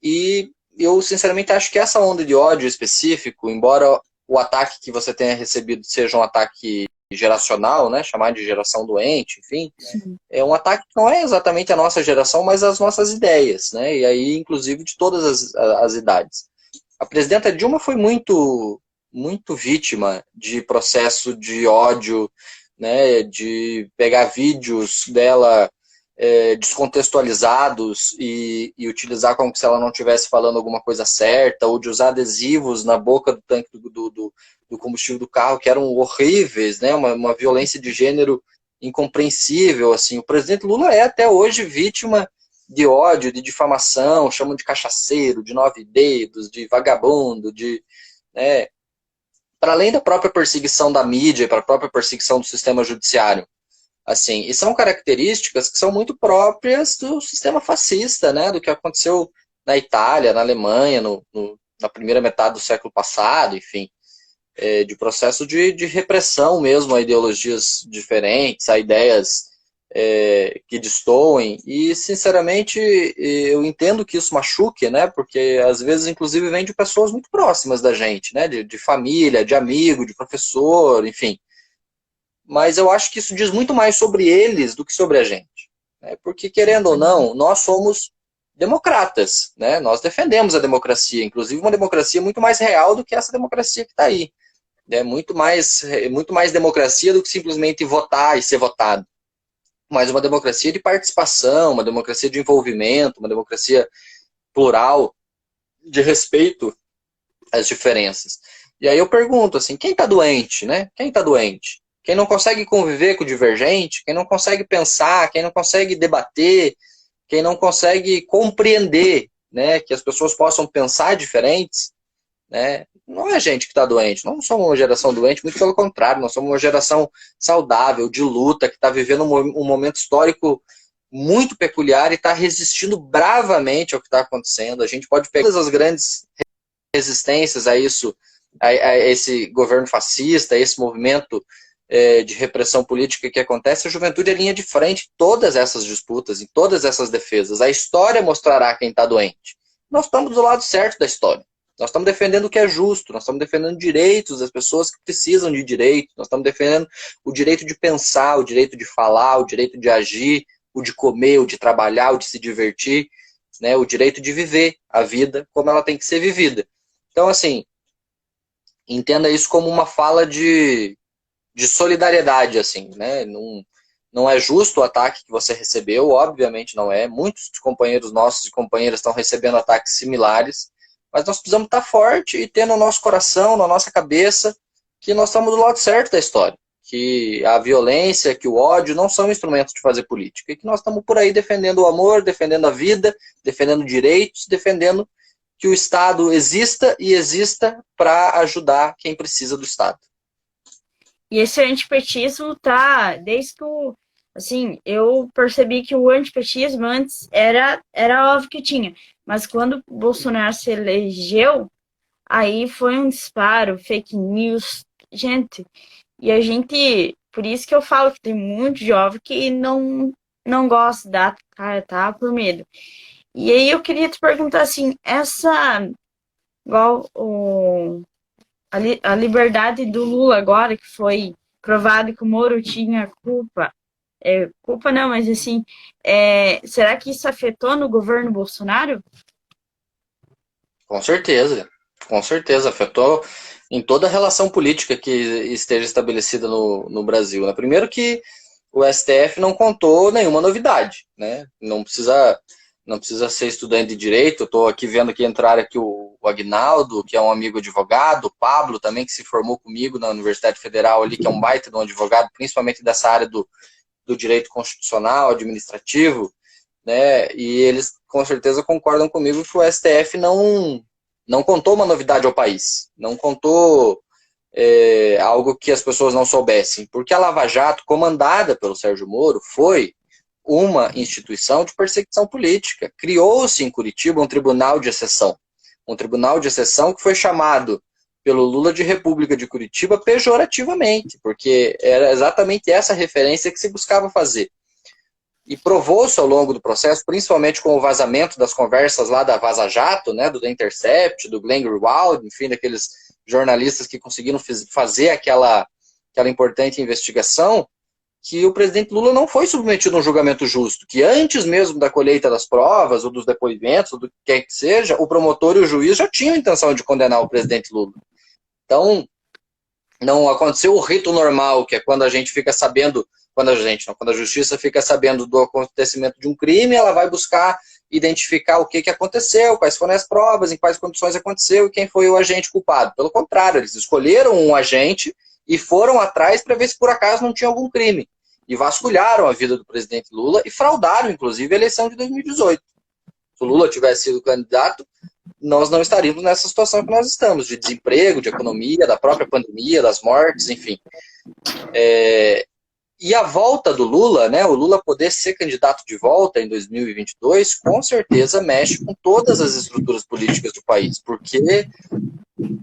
E eu, sinceramente, acho que essa onda de ódio específico, embora o ataque que você tenha recebido seja um ataque geracional, né, chamar de geração doente, enfim, é um ataque que não é exatamente a nossa geração, mas as nossas ideias, né, e aí, inclusive, de todas as idades. A presidenta Dilma foi muito vítima de processo de ódio, né, de pegar vídeos dela descontextualizados e utilizar como se ela não estivesse falando alguma coisa certa, ou de usar adesivos na boca do tanque do combustível do carro que eram horríveis, né, uma violência de gênero incompreensível. Assim. O presidente Lula é até hoje vítima de ódio, de difamação, chamam de cachaceiro, de nove dedos, de vagabundo, né, para além da própria perseguição da mídia, para a própria perseguição do sistema judiciário. Assim, e são características que são muito próprias do sistema fascista, né, do que aconteceu na Itália, na Alemanha, na primeira metade do século passado, enfim, de processo de repressão mesmo a ideologias diferentes, a ideias que destoem, e sinceramente eu entendo que isso machuque, né, porque às vezes inclusive vem de pessoas muito próximas da gente, né, de família, de amigo, de professor, enfim. Mas eu acho que isso diz muito mais sobre eles do que sobre a gente, né? Porque, querendo ou não, nós somos democratas, né? Nós defendemos a democracia, inclusive uma democracia muito mais real do que essa democracia que está aí. É muito mais democracia do que simplesmente votar e ser votado. Mas uma democracia de participação, uma democracia de envolvimento, uma democracia plural, de respeito às diferenças. E aí eu pergunto, assim, quem está doente, né? Quem está doente? Quem não consegue conviver com o divergente, quem não consegue pensar, quem não consegue debater, quem não consegue compreender, né, que as pessoas possam pensar diferentes, né, não é a gente que está doente. Nós não somos uma geração doente, muito pelo contrário, nós somos uma geração saudável, de luta, que está vivendo um momento histórico muito peculiar e está resistindo bravamente ao que está acontecendo. A gente pode pegar todas as grandes resistências a isso, a esse governo fascista, a esse movimento de repressão política que acontece, a juventude é linha de frente em todas essas disputas, em todas essas defesas. A história mostrará quem está doente. Nós estamos do lado certo da história. Nós estamos defendendo o que é justo, nós estamos defendendo direitos das pessoas que precisam de direito, nós estamos defendendo o direito de pensar, o direito de falar, o direito de agir, o de comer, o de trabalhar, o de se divertir, né, o direito de viver a vida como ela tem que ser vivida. Então, assim, entenda isso como uma fala de solidariedade, assim, né? Não é justo o ataque que você recebeu, obviamente não é. Muitos companheiros nossos e companheiras estão recebendo ataques similares, mas nós precisamos estar forte e ter no nosso coração, na nossa cabeça, que nós estamos do lado certo da história, que a violência, que o ódio não são instrumentos de fazer política, e que nós estamos por aí defendendo o amor, defendendo a vida, defendendo direitos, defendendo que o Estado exista e exista para ajudar quem precisa do Estado. E esse antipetismo tá, desde que assim, eu percebi que o antipetismo antes era óbvio que tinha, mas quando o Bolsonaro se elegeu, aí foi um disparo, fake news, gente, e a gente, por isso que eu falo que tem muito jovem que não gosta da cara, tá por medo. E aí eu queria te perguntar assim, igual a liberdade do Lula agora, que foi provado que o Moro tinha culpa. Culpa não, mas assim, será que isso afetou no governo Bolsonaro? Com certeza, afetou em toda a relação política que esteja estabelecida no Brasil. Né? Primeiro que o STF não contou nenhuma novidade, né? Não precisa ser estudante de direito. Eu estou aqui vendo que entrar aqui o Agnaldo, que é um amigo advogado, o Pablo também, que se formou comigo na Universidade Federal ali, que é um baita de um advogado, principalmente dessa área do direito constitucional, administrativo, né? E eles com certeza concordam comigo que o STF não contou uma novidade ao país, não contou algo que as pessoas não soubessem, porque a Lava Jato, comandada pelo Sérgio Moro, foi uma instituição de perseguição política. Criou-se em Curitiba um tribunal de exceção que foi chamado pelo Lula de República de Curitiba pejorativamente, porque era exatamente essa referência que se buscava fazer. E provou-se ao longo do processo, principalmente com o vazamento das conversas lá da Vaza Jato, né, do The Intercept, do Glenn Greenwald, enfim, daqueles jornalistas que conseguiram fazer aquela importante investigação, que o presidente Lula não foi submetido a um julgamento justo, que antes mesmo da colheita das provas, ou dos depoimentos, ou do que quer que seja, o promotor e o juiz já tinham a intenção de condenar o presidente Lula. Então, não aconteceu o rito normal, que é quando a gente fica sabendo, quando a justiça fica sabendo do acontecimento de um crime, ela vai buscar identificar o que aconteceu, quais foram as provas, em quais condições aconteceu e quem foi o agente culpado. Pelo contrário, eles escolheram um agente e foram atrás para ver se por acaso não tinha algum crime. e vasculharam a vida do presidente Lula e fraudaram, inclusive, a eleição de 2018. Se o Lula tivesse sido candidato, nós não estaríamos nessa situação que nós estamos, de desemprego, de economia, da própria pandemia, das mortes, enfim. E a volta do Lula, né, o Lula poder ser candidato de volta em 2022, com certeza mexe com todas as estruturas políticas do país, porque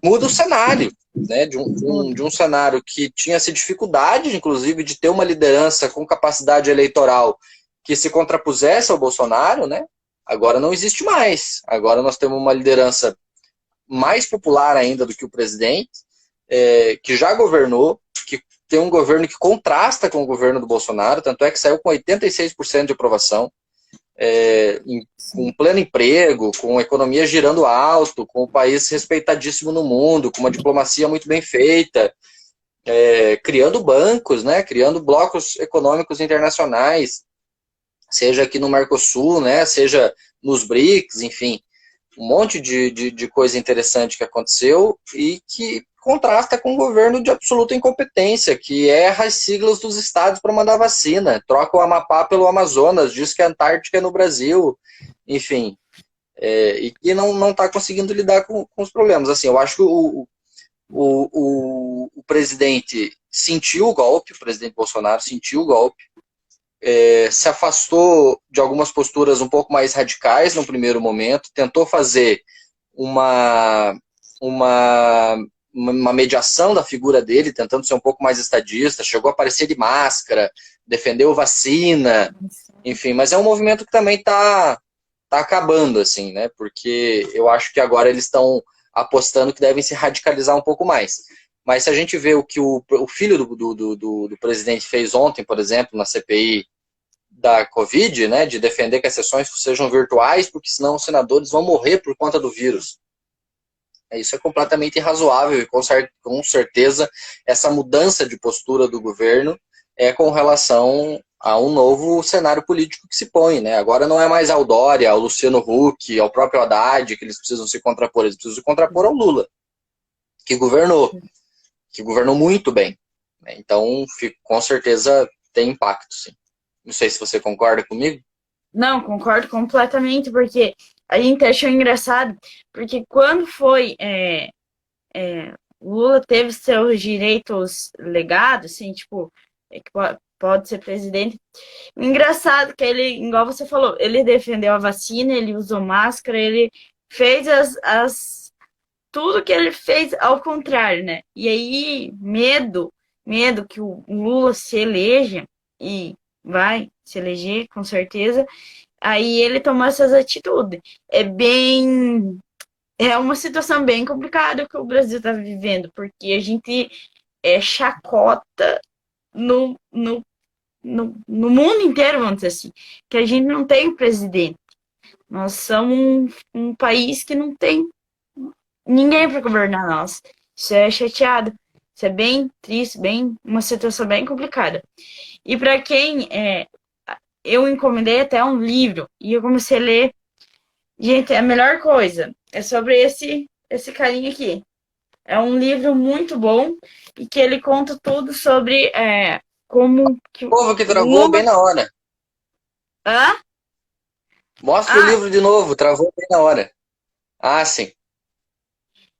muda o cenário, né, de um cenário que tinha essa dificuldade, inclusive, de ter uma liderança com capacidade eleitoral que se contrapusesse ao Bolsonaro, né, agora não existe mais. Agora nós temos uma liderança mais popular ainda do que o presidente, que já governou, que tem um governo que contrasta com o governo do Bolsonaro, tanto é que saiu com 86% de aprovação, com pleno emprego, com a economia girando alto, com o país respeitadíssimo no mundo, com uma diplomacia muito bem feita, criando bancos, né, criando blocos econômicos internacionais, seja aqui no Mercosul, né, seja nos BRICS, enfim, um monte de coisa interessante que aconteceu e que contrasta com um governo de absoluta incompetência, que erra as siglas dos estados para mandar vacina, troca o Amapá pelo Amazonas, diz que a Antártica é no Brasil, enfim, e que não está conseguindo lidar com os problemas. Assim, eu acho que o presidente sentiu o golpe, o presidente Bolsonaro sentiu o golpe, se afastou de algumas posturas um pouco mais radicais no primeiro momento, tentou fazer uma mediação da figura dele, tentando ser um pouco mais estadista, chegou a aparecer de máscara, defendeu vacina, enfim, mas é um movimento que também tá acabando, assim, né, porque eu acho que agora eles estão apostando que devem se radicalizar um pouco mais. Mas se a gente vê o que o filho do presidente fez ontem, por exemplo, na CPI da Covid, né, de defender que as sessões sejam virtuais, porque senão os senadores vão morrer por conta do vírus. Isso é completamente irrazoável e com certeza essa mudança de postura do governo é com relação a um novo cenário político que se põe, né? Agora não é mais ao Dória, ao Luciano Huck, ao próprio Haddad que eles precisam se contrapor, eles precisam se contrapor ao Lula, que governou muito bem, né? Então, com certeza tem impacto, sim. Não sei se você concorda comigo. Não, concordo completamente, porque a gente achou engraçado, porque quando foi Lula teve seus direitos legados, assim, tipo, que pode ser presidente. O engraçado é que ele, igual você falou, ele defendeu a vacina, ele usou máscara, ele fez tudo que ele fez ao contrário, né? E aí, medo que o Lula se eleja, e vai se eleger, com certeza, aí ele tomou essas atitudes. É uma situação bem complicada que o Brasil está vivendo, porque a gente chacota no mundo inteiro, vamos dizer assim, que a gente não tem presidente. Nós somos um país que não tem ninguém para governar nós. Isso é chateado. Isso é bem triste, uma situação bem complicada. E para quem eu encomendei até um livro e eu comecei a ler. Gente, a melhor coisa é sobre esse carinha aqui. É um livro muito bom e que ele conta tudo sobre como que o povo que travou bem na hora. Hã? Mostra o livro de novo, travou bem na hora. Ah, sim.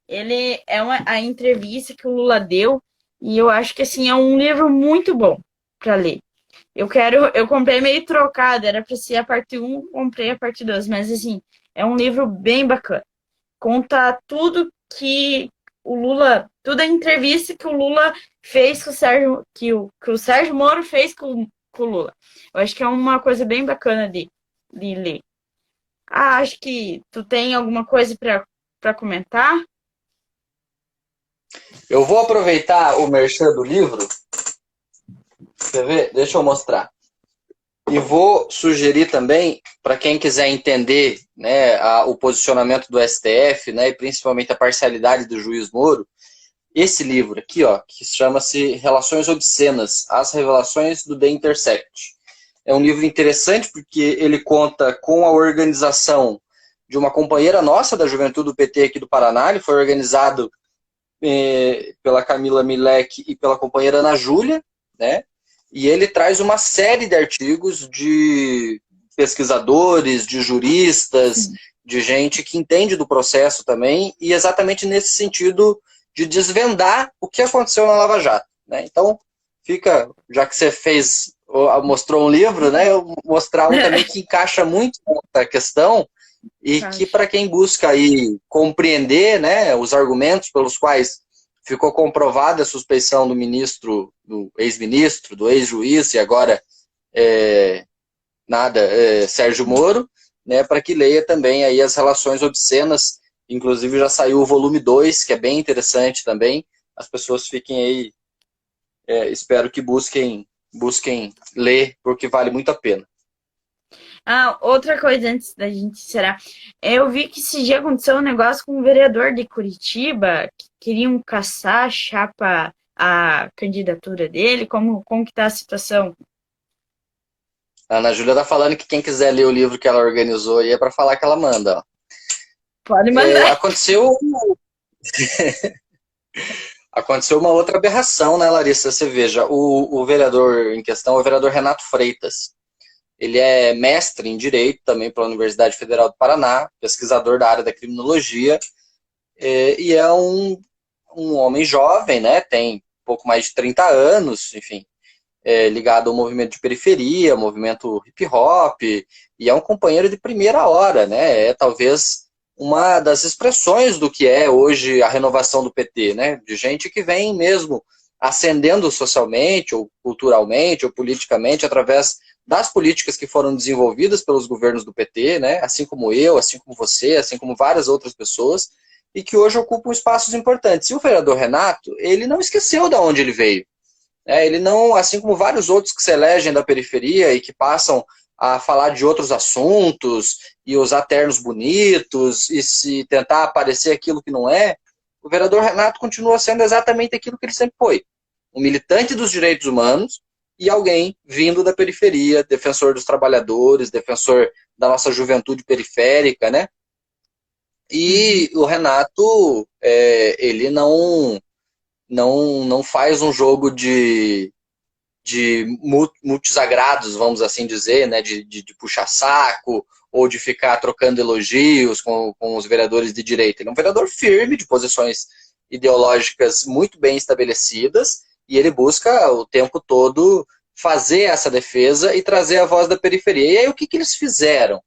Ele é a entrevista que o Lula deu e eu acho que assim é um livro muito bom para ler. Eu comprei meio trocado, era para ser a parte 1, comprei a parte 2, mas assim, é um livro bem bacana. Conta tudo que o Lula, toda a entrevista que o Lula fez com o Sérgio, que o Sérgio Moro fez com o Lula. Eu acho que é uma coisa bem bacana de ler. Acho que tu tem alguma coisa para comentar? Eu vou aproveitar o merchan do livro. Quer ver? Deixa eu mostrar. E vou sugerir também, para quem quiser entender, né, o posicionamento do STF, né, e principalmente a parcialidade do juiz Moro, esse livro aqui, ó, que chama-se Relações Obscenas, as Revelações do The Intercept. É um livro interessante porque ele conta com a organização de uma companheira nossa da Juventude do PT aqui do Paraná. Ele foi organizado pela Camila Milek e pela companheira Ana Júlia, né? e ele traz uma série de artigos de pesquisadores, de juristas, de gente que entende do processo também, e exatamente nesse sentido de desvendar o que aconteceu na Lava Jato, né? Então, fica, já que você mostrou um livro, né, eu mostrar um também que encaixa muito nessa questão e que para quem busca aí compreender, né, os argumentos pelos quais ficou comprovada a suspeição do ministro, do ex-ministro, do ex-juiz e agora Sérgio Moro, né, para que leia também aí as relações obscenas. Inclusive já saiu o volume 2, que é bem interessante também. As pessoas fiquem aí, espero que busquem ler, porque vale muito a pena. Outra coisa antes da gente encerrar. Eu vi que esse dia aconteceu um negócio com um vereador de Curitiba, que queriam caçar a candidatura dele. Como que tá a situação? A Ana Júlia tá falando que quem quiser ler o livro que ela organizou aí é para falar que ela manda. Ó. Pode mandar. Aconteceu uma outra aberração, né, Larissa? Você veja, o vereador em questão é o vereador Renato Freitas. Ele é mestre em Direito também pela Universidade Federal do Paraná, pesquisador da área da criminologia, e é um homem jovem, né? Tem pouco mais de 30 anos, enfim, ligado ao movimento de periferia, movimento hip hop, e é um companheiro de primeira hora, né? É talvez uma das expressões do que é hoje a renovação do PT, né? De gente que vem mesmo ascendendo socialmente, ou culturalmente, ou politicamente, através das políticas que foram desenvolvidas pelos governos do PT, né? Assim como eu, assim como você, assim como várias outras pessoas, e que hoje ocupam espaços importantes. E o vereador Renato, ele não esqueceu de onde ele veio. Ele não, assim como vários outros que se elegem da periferia e que passam a falar de outros assuntos e usar ternos bonitos e se tentar aparecer aquilo que não é, o vereador Renato continua sendo exatamente aquilo que ele sempre foi. Um militante dos direitos humanos e alguém vindo da periferia, defensor dos trabalhadores, defensor da nossa juventude periférica, né? E o Renato, ele não faz um jogo de multisagrados, vamos assim dizer, né, de puxar saco ou de ficar trocando elogios com os vereadores de direita. Ele é um vereador firme, de posições ideológicas muito bem estabelecidas, e ele busca o tempo todo fazer essa defesa e trazer a voz da periferia. E aí o que eles fizeram?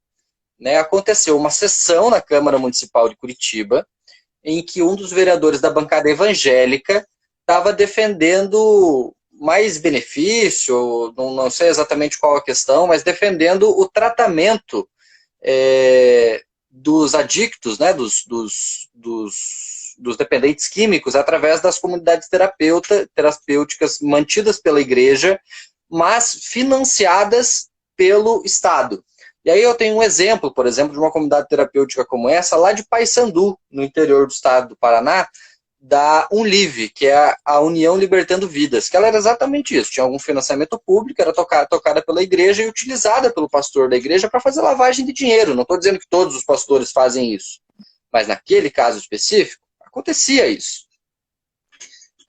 Né, aconteceu uma sessão na Câmara Municipal de Curitiba, em que um dos vereadores da bancada evangélica estava defendendo mais benefício, não sei exatamente qual a questão, mas defendendo o tratamento dos adictos, né, dos dependentes químicos, através das comunidades terapêuticas mantidas pela igreja, mas financiadas pelo Estado. E aí eu tenho um exemplo, por exemplo, de uma comunidade terapêutica como essa, lá de Paysandu, no interior do estado do Paraná, da Unlive, que é a União Libertando Vidas, que ela era exatamente isso, tinha algum financiamento público, era tocada pela igreja e utilizada pelo pastor da igreja para fazer lavagem de dinheiro. Não estou dizendo que todos os pastores fazem isso, mas naquele caso específico, acontecia isso.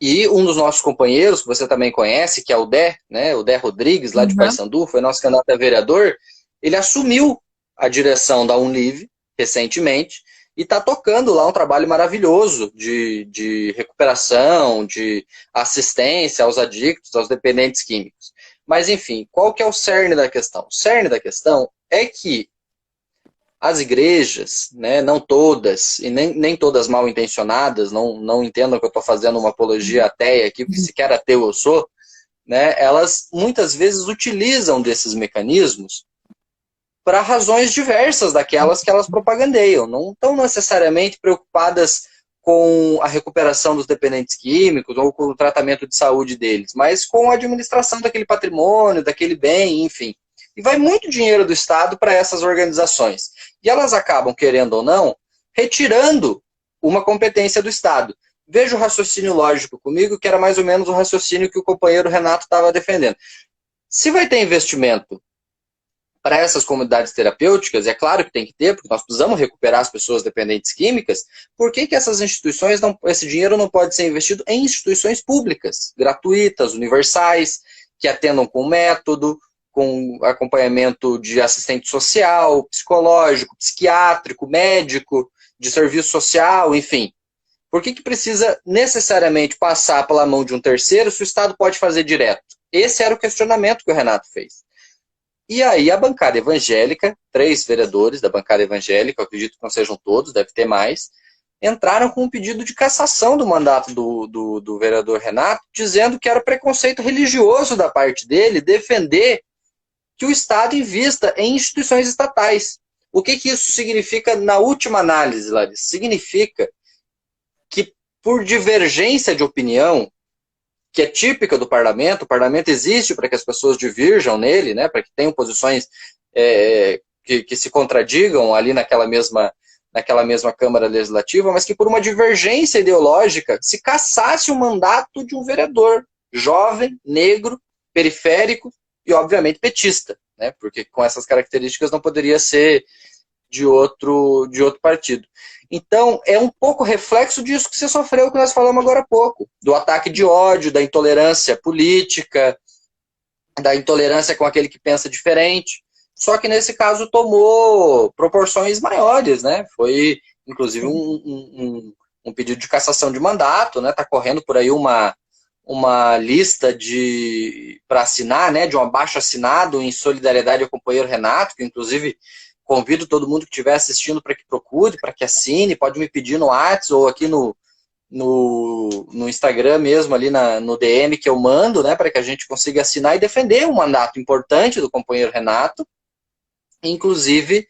E um dos nossos companheiros, que você também conhece, que é o Dé, né, o Dé Rodrigues, lá de Paysandu, foi nosso candidato a vereador, ele assumiu a direção da Unlive recentemente e está tocando lá um trabalho maravilhoso de recuperação, de assistência aos adictos, aos dependentes químicos. Mas, enfim, qual que é o cerne da questão? O cerne da questão é que as igrejas, né, não todas, e nem todas mal intencionadas, não entendam que eu estou fazendo uma apologia ateia aqui, porque sequer ateu eu sou, né, elas muitas vezes utilizam desses mecanismos para razões diversas daquelas que elas propagandeiam. Não estão necessariamente preocupadas com a recuperação dos dependentes químicos ou com o tratamento de saúde deles, mas com a administração daquele patrimônio, daquele bem, enfim. E vai muito dinheiro do Estado para essas organizações. E elas acabam, querendo ou não, retirando uma competência do Estado. Veja o raciocínio lógico comigo, que era mais ou menos o raciocínio que o companheiro Renato estava defendendo. Se vai ter investimento para essas comunidades terapêuticas, é claro que tem que ter, porque nós precisamos recuperar as pessoas dependentes químicas, por que essas instituições, esse dinheiro não pode ser investido em instituições públicas, gratuitas, universais, que atendam com método, com acompanhamento de assistente social, psicológico, psiquiátrico, médico, de serviço social, enfim. Por que precisa necessariamente passar pela mão de um terceiro se o Estado pode fazer direto? Esse era o questionamento que o Renato fez. E aí a bancada evangélica, 3 vereadores da bancada evangélica, eu acredito que não sejam todos, deve ter mais, entraram com um pedido de cassação do mandato do vereador Renato, dizendo que era preconceito religioso da parte dele defender que o Estado invista em instituições estatais. O que isso significa na última análise, Larissa? Significa que, por divergência de opinião, que é típica do parlamento, o parlamento existe para que as pessoas divirjam nele, né, para que tenham posições que se contradigam ali naquela mesma Câmara Legislativa, mas que por uma divergência ideológica se cassasse o mandato de um vereador jovem, negro, periférico e, obviamente, petista, né, porque com essas características não poderia ser de outro partido. Então, é um pouco reflexo disso que você sofreu, que nós falamos agora há pouco, do ataque de ódio, da intolerância política, da intolerância com aquele que pensa diferente, só que nesse caso tomou proporções maiores, né? Foi, inclusive, um pedido de cassação de mandato, né? Está correndo por aí uma lista para assinar, né? De um abaixo-assinado em solidariedade ao companheiro Renato, que inclusive convido todo mundo que estiver assistindo para que procure, para que assine, pode me pedir no WhatsApp ou aqui no Instagram mesmo, ali no DM que eu mando, né, para que a gente consiga assinar e defender um mandato importante do companheiro Renato, inclusive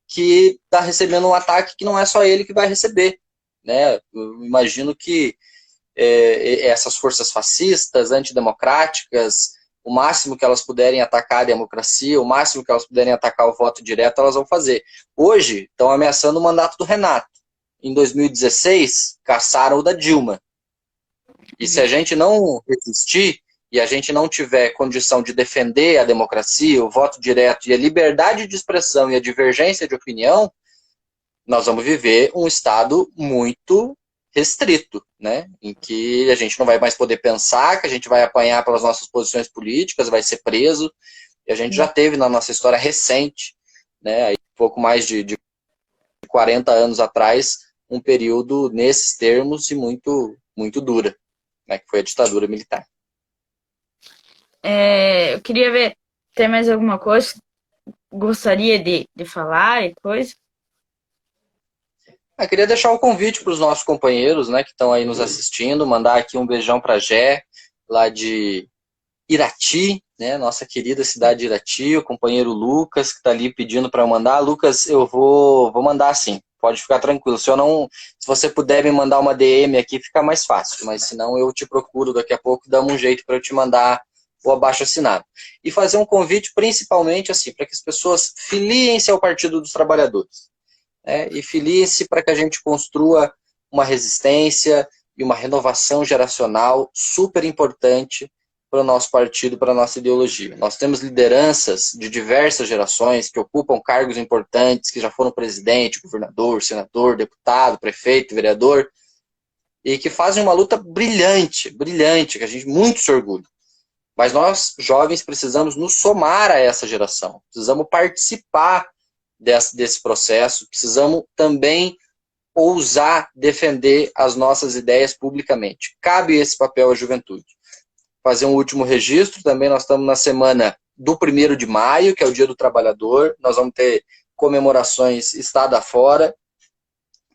que está recebendo um ataque que não é só ele que vai receber, né? Eu imagino que essas forças fascistas, antidemocráticas, o máximo que elas puderem atacar a democracia, o máximo que elas puderem atacar o voto direto, elas vão fazer. Hoje, estão ameaçando o mandato do Renato. Em 2016, caçaram o da Dilma. E se a gente não resistir, e a gente não tiver condição de defender a democracia, o voto direto e a liberdade de expressão e a divergência de opinião, nós vamos viver um estado muito restrito, né? Em que a gente não vai mais poder pensar, que a gente vai apanhar pelas nossas posições políticas, vai ser preso, e a gente já teve na nossa história recente, né? Aí, pouco mais de 40 anos atrás, um período nesses termos e muito, muito dura, né? Que foi a ditadura militar. Eu queria ver, tem mais alguma coisa que gostaria de falar e coisa? Eu queria deixar o convite para os nossos companheiros, né, que estão aí nos assistindo, mandar aqui um beijão para a Gé, lá de Irati, né, nossa querida cidade de Irati, o companheiro Lucas, que está ali pedindo para eu mandar. Lucas, eu vou mandar sim, pode ficar tranquilo. Se você puder me mandar uma DM aqui, fica mais fácil, mas senão eu te procuro daqui a pouco e damos um jeito para eu te mandar o abaixo-assinado. E fazer um convite principalmente assim, para que as pessoas filiem-se ao Partido dos Trabalhadores. E filie-se para que a gente construa uma resistência e uma renovação geracional super importante para o nosso partido, para a nossa ideologia. Nós temos lideranças de diversas gerações que ocupam cargos importantes, que já foram presidente, governador, senador, deputado, prefeito, vereador, e que fazem uma luta brilhante, que a gente muito se orgulha. Mas nós, jovens, precisamos nos somar a essa geração, precisamos participar desse processo, precisamos também ousar defender as nossas ideias publicamente. Cabe esse papel à juventude. Fazer um último registro, também nós estamos na semana do 1º de maio, que é o Dia do Trabalhador, nós vamos ter comemorações estado afora,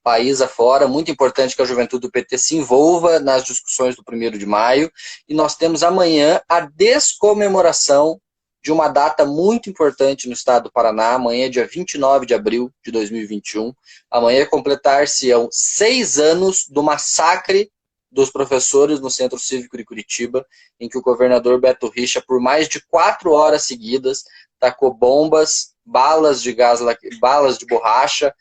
país afora, muito importante que a juventude do PT se envolva nas discussões do 1º de maio, e nós temos amanhã a descomemoração de uma data muito importante no estado do Paraná. Amanhã é dia 29 de abril de 2021. Amanhã completar-se-ão 6 anos do massacre dos professores no Centro Cívico de Curitiba, em que o governador Beto Richa, por mais de 4 horas seguidas, tacou bombas, balas de borracha,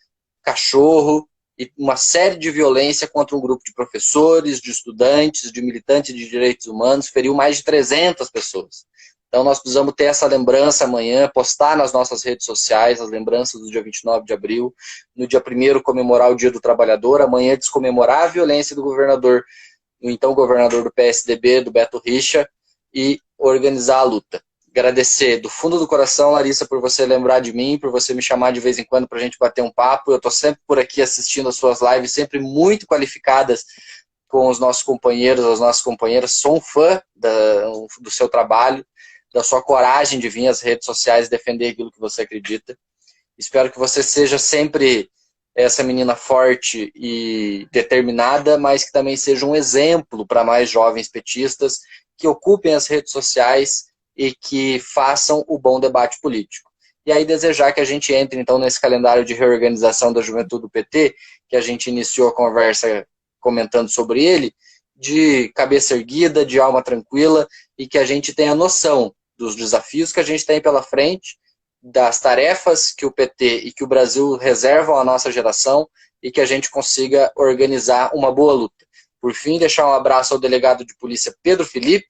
cachorro e uma série de violência contra um grupo de professores, de estudantes, de militantes de direitos humanos, feriu mais de 300 pessoas. Então nós precisamos ter essa lembrança amanhã, postar nas nossas redes sociais as lembranças do dia 29 de abril, no dia 1º comemorar o Dia do Trabalhador, amanhã descomemorar a violência do governador o então governador do PSDB, do Beto Richa, e organizar a luta. Agradecer do fundo do coração, Larissa, por você lembrar de mim, por você me chamar de vez em quando para a gente bater um papo. Eu estou sempre por aqui assistindo as suas lives, sempre muito qualificadas com os nossos companheiros, as nossas companheiras. Sou um fã do seu trabalho, da sua coragem de vir às redes sociais defender aquilo que você acredita. Espero que você seja sempre essa menina forte e determinada, mas que também seja um exemplo para mais jovens petistas que ocupem as redes sociais e que façam o bom debate político. E aí desejar que a gente entre, então, nesse calendário de reorganização da juventude do PT, que a gente iniciou a conversa comentando sobre ele, de cabeça erguida, de alma tranquila, e que a gente tenha noção dos desafios que a gente tem pela frente, das tarefas que o PT e que o Brasil reservam à nossa geração, e que a gente consiga organizar uma boa luta. Por fim, deixar um abraço ao delegado de polícia Pedro Felipe,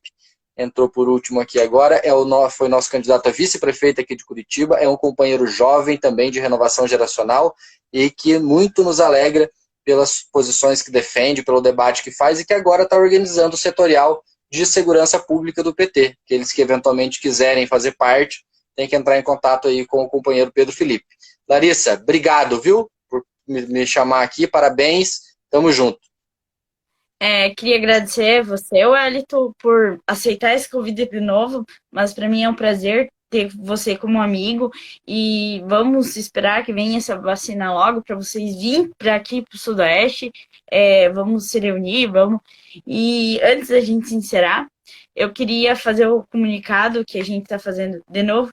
entrou por último aqui agora, foi nosso candidato a vice-prefeito aqui de Curitiba, é um companheiro jovem também de renovação geracional e que muito nos alegra pelas posições que defende, pelo debate que faz e que agora está organizando o setorial de segurança pública do PT. Aqueles que eventualmente quiserem fazer parte, tem que entrar em contato aí com o companheiro Pedro Felipe. Larissa, obrigado, viu, por me chamar aqui, parabéns, tamo junto. Queria agradecer você, Wellington, por aceitar esse convite de novo, mas para mim é um prazer ter você como amigo e vamos esperar que venha essa vacina logo para vocês virem para aqui para o Sudoeste, vamos se reunir, vamos. E antes da gente se encerrar, eu queria fazer o comunicado que a gente está fazendo de novo,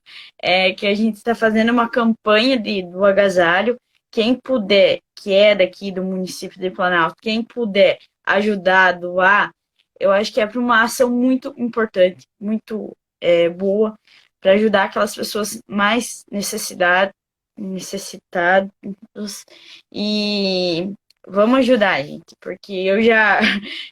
que a gente está fazendo uma campanha do agasalho. Quem puder, que é daqui do município de Planalto, quem puder ajudar, doar, eu acho que é para uma ação muito importante, muito boa, para ajudar aquelas pessoas mais necessitadas. E vamos ajudar, gente, porque eu já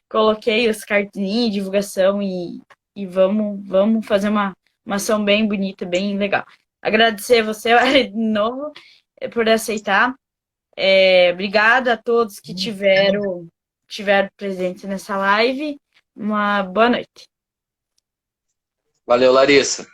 coloquei os cartões de divulgação e vamos fazer uma ação bem bonita, bem legal. Agradecer você, de novo, por aceitar. Obrigada a todos que tiveram presentes nessa live. Uma boa noite. Valeu, Larissa.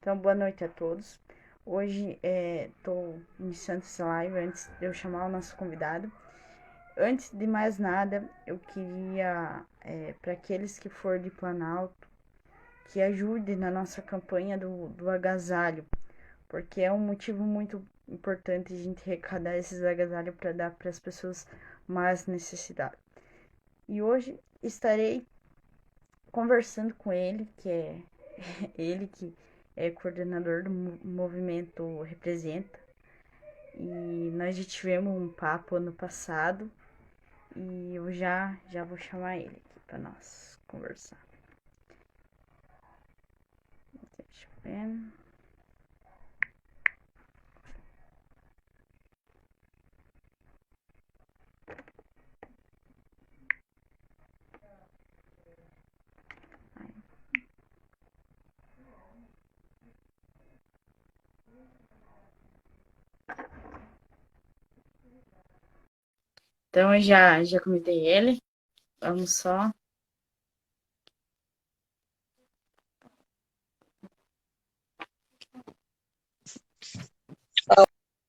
Então, boa noite a todos. Hoje estou iniciando essa live antes de eu chamar o nosso convidado. antes de mais nada, eu queria, para aqueles que for de Planalto, que ajude na nossa campanha do agasalho, porque é um motivo muito importante a gente arrecadar esses agasalhos para dar para as pessoas mais necessitadas. E hoje estarei conversando com ele, que é ele que é coordenador do movimento Representa. E nós já tivemos um papo ano passado e eu já vou chamar ele aqui para nós conversar. Deixa eu ver. Então eu já convidei ele. Vamos só.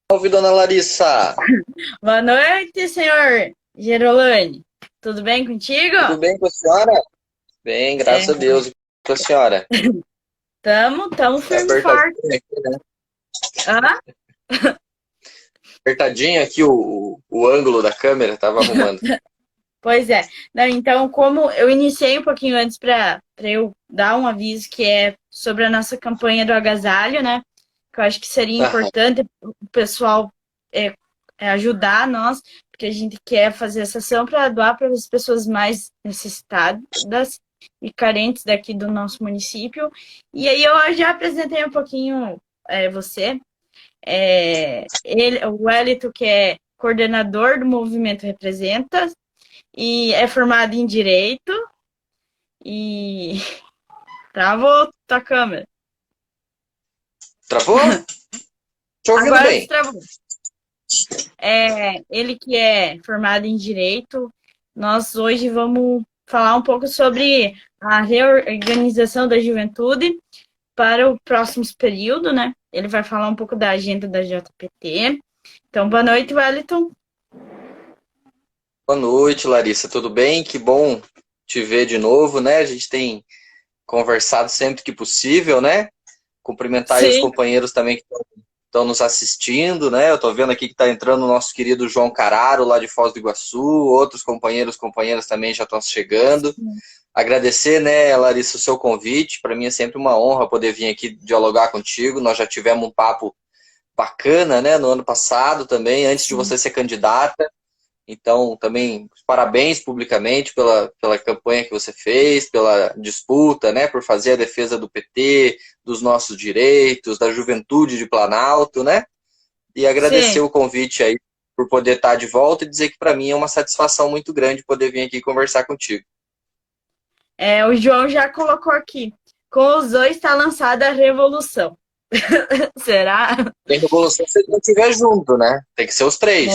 Salve, dona Larissa! Boa noite, senhor Gerolane. Tudo bem contigo? Tudo bem com a senhora? Bem, graças a Deus. E com a senhora? Tamo firme e forte. Aqui, né? Hã? Apertadinho aqui o ângulo da câmera, tava arrumando. Pois é. Não, então, como eu iniciei um pouquinho antes para eu dar um aviso que é sobre a nossa campanha do agasalho, né? Que eu acho que seria importante o pessoal ajudar nós, porque a gente quer fazer essa ação para doar para as pessoas mais necessitadas e carentes daqui do nosso município. E aí eu já apresentei um pouquinho você. O Wellington, que é coordenador do Movimento Representa, e é formado em Direito. E travou tua câmera. Travou? Tô ouvindo Agora bem. travou. Ele que é formado em Direito. Nós hoje vamos falar um pouco sobre a reorganização da juventude para o próximo período, né? Ele vai falar um pouco da agenda da JPT. Então, boa noite, Wellington. Boa noite, Larissa. Tudo bem? Que bom te ver de novo, né? A gente tem conversado sempre que possível, né? Cumprimentar aí os companheiros também que estão nos assistindo, né? Eu tô vendo aqui que está entrando o nosso querido João Cararo, lá de Foz do Iguaçu, outros companheiras também já estão chegando. Sim. Agradecer, né, Larissa, o seu convite. Para mim é sempre uma honra poder vir aqui dialogar contigo. Nós já tivemos um papo bacana, né, no ano passado também, antes de você ser candidata. Então, também, parabéns publicamente pela campanha que você fez, pela disputa, né, por fazer a defesa do PT, dos nossos direitos, da juventude de Planalto, né? E agradecer o convite aí por poder estar de volta e dizer que para mim é uma satisfação muito grande poder vir aqui conversar contigo. O João já colocou aqui. Com os dois está lançada a revolução. Será? Tem revolução se ele não estiver junto, né? Tem que ser os três.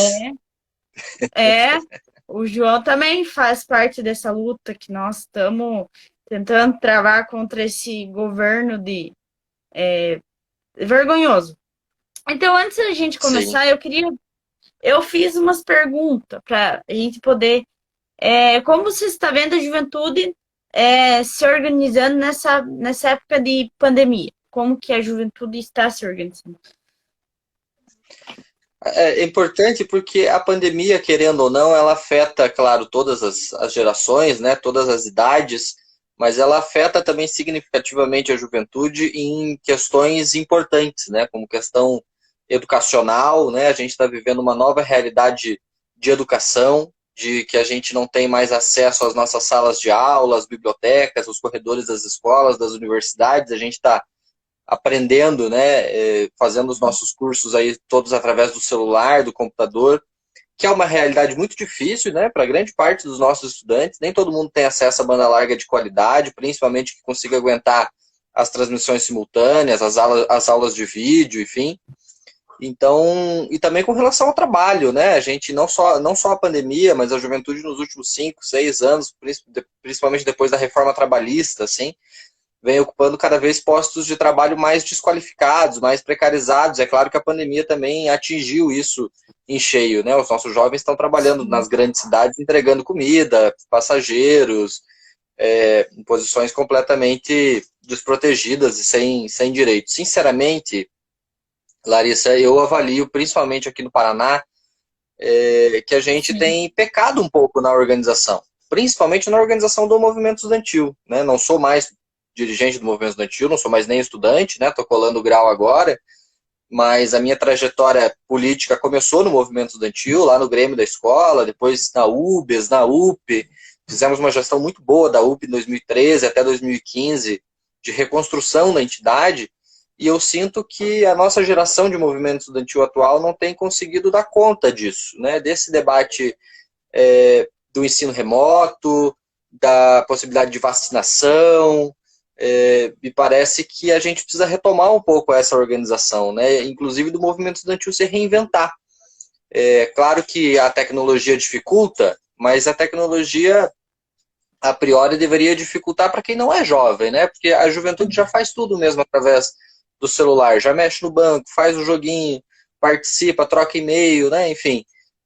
O João também faz parte dessa luta que nós estamos tentando travar contra esse governo vergonhoso. Então, antes da gente começar, eu fiz umas perguntas para a gente poder... como você está vendo a juventude se organizando nessa época de pandemia? Como que a juventude está se organizando? É importante porque a pandemia, querendo ou não, ela afeta, claro, todas as gerações, né, todas as idades, mas ela afeta também significativamente a juventude em questões importantes, né, como questão educacional, né, a gente está vivendo uma nova realidade de educação, de que a gente não tem mais acesso às nossas salas de aula, às bibliotecas, os corredores das escolas, das universidades, a gente está aprendendo, né, fazendo os nossos cursos aí todos através do celular, do computador, que é uma realidade muito difícil, né, para grande parte dos nossos estudantes. Nem todo mundo tem acesso à banda larga de qualidade, principalmente que consiga aguentar as transmissões simultâneas, as aulas de vídeo, enfim. Então, e também com relação ao trabalho, né, a gente não só a pandemia, mas a juventude nos últimos 5, 6 anos, principalmente depois da reforma trabalhista, assim, vem ocupando cada vez postos de trabalho mais desqualificados, mais precarizados. É claro que a pandemia também atingiu isso em cheio, né? Os nossos jovens estão trabalhando Sim, nas grandes cidades, entregando comida, passageiros, em posições completamente desprotegidas e sem direitos. Sinceramente, Larissa, eu avalio, principalmente aqui no Paraná, que a gente sim. tem pecado um pouco na organização, principalmente na organização do movimento estudantil, né? Não sou mais dirigente do movimento estudantil, não sou mais nem estudante, né? Estou colando o grau agora, mas a minha trajetória política começou no movimento estudantil, lá no Grêmio da escola, depois na UBS, na UP. Fizemos uma gestão muito boa da UP em 2013 até 2015, de reconstrução da entidade, e eu sinto que a nossa geração de movimento estudantil atual não tem conseguido dar conta disso, né? Desse debate do ensino remoto, da possibilidade de vacinação. Me parece que a gente precisa retomar um pouco essa organização, né? Inclusive do movimento estudantil se reinventar. É claro que a tecnologia dificulta, mas a tecnologia, a priori, deveria dificultar para quem não é jovem, né? Porque a juventude já faz tudo mesmo através do celular, já mexe no banco, faz o joguinho, participa, troca e-mail, né? Enfim.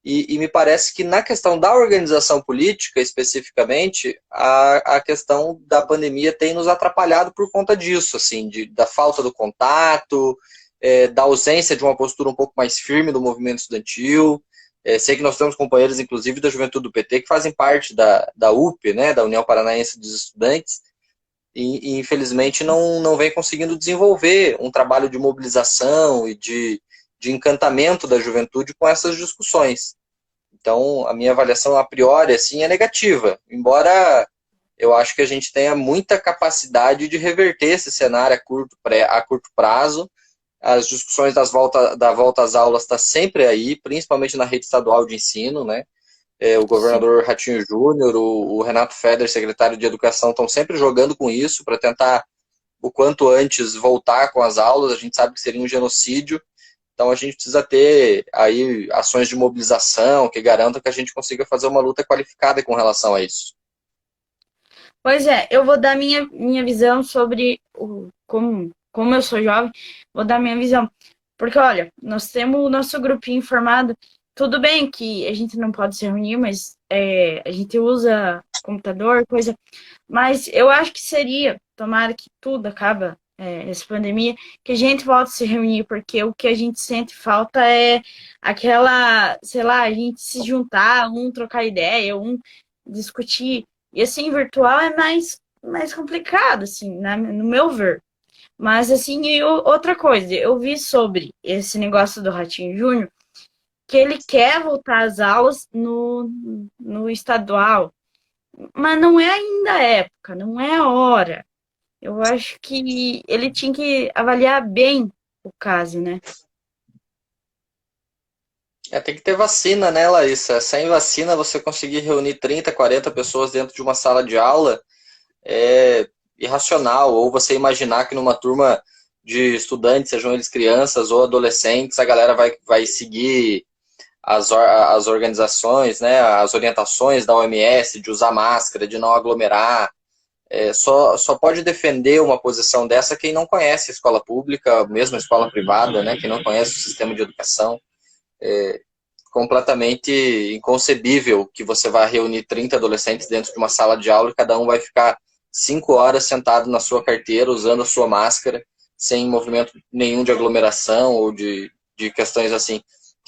E me parece que na questão da organização política, especificamente, a questão da pandemia tem nos atrapalhado por conta disso, assim, da falta do contato, da ausência de uma postura um pouco mais firme do movimento estudantil. Sei que nós temos companheiros, inclusive, da juventude do PT, que fazem parte da UP, né, da União Paranaense dos Estudantes, e infelizmente não vem conseguindo desenvolver um trabalho de mobilização e de encantamento da juventude com essas discussões. Então, a minha avaliação a priori assim, é negativa, embora eu acho que a gente tenha muita capacidade de reverter esse cenário a curto prazo. As discussões da volta às aulas está sempre aí, principalmente na rede estadual de ensino, né? O Sim. governador Ratinho Júnior, o Renato Feder, secretário de Educação, estão sempre jogando com isso para tentar, o quanto antes, voltar com as aulas. A gente sabe que seria um genocídio, então a gente precisa ter aí ações de mobilização que garantam que a gente consiga fazer uma luta qualificada com relação a isso. Pois é, eu vou dar minha visão sobre como eu sou jovem, vou dar minha visão. Porque, olha, nós temos o nosso grupinho formado. Tudo bem que a gente não pode se reunir, mas a gente usa computador, coisa. Mas eu acho que seria, tomara que tudo acaba, essa pandemia, que a gente volte a se reunir, porque o que a gente sente falta é aquela, sei lá, a gente se juntar, um trocar ideia, um discutir. E assim, virtual é mais complicado, assim, no meu ver. Mas assim, outra coisa, eu vi sobre esse negócio do Ratinho Júnior, que ele quer voltar às aulas no estadual, mas não é ainda a época, não é a hora. Eu acho que ele tinha que avaliar bem o caso, né? Tem que ter vacina, né, Larissa? Sem vacina, você conseguir reunir 30, 40 pessoas dentro de uma sala de aula é irracional. Ou você imaginar que numa turma de estudantes, sejam eles crianças ou adolescentes, a galera vai seguir as organizações, né, as orientações da OMS de usar máscara, de não aglomerar. Só pode defender uma posição dessa quem não conhece a escola pública, mesmo a escola privada, né, quem não conhece o sistema de educação. Completamente inconcebível que você vá reunir 30 adolescentes dentro de uma sala de aula e cada um vai ficar 5 horas sentado na sua carteira, usando a sua máscara, sem movimento nenhum de aglomeração ou de questões assim.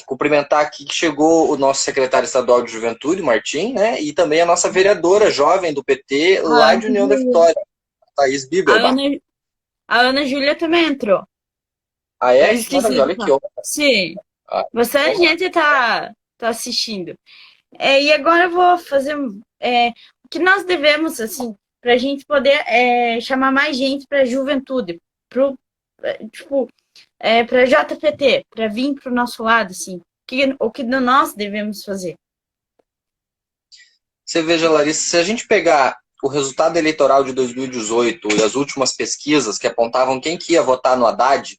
Cumprimentar aqui que chegou o nosso secretário estadual de Juventude, Martim, né? E também a nossa vereadora jovem do PT, A lá de União da Vitória, Thaís a Biberbach. Ana, a Ana Júlia também entrou. Ah, Eu é? esqueci Maravilha, de olha que falar. honra. Sim, Ah, bastante vamos lá. gente tá assistindo. E agora eu vou fazer o que nós devemos, assim, para a gente poder chamar mais gente para a juventude, tipo, para JPT, para vir para o nosso lado, assim, o que nós devemos fazer. Você veja, Larissa, se a gente pegar o resultado eleitoral de 2018 e as últimas pesquisas que apontavam quem que ia votar no Haddad,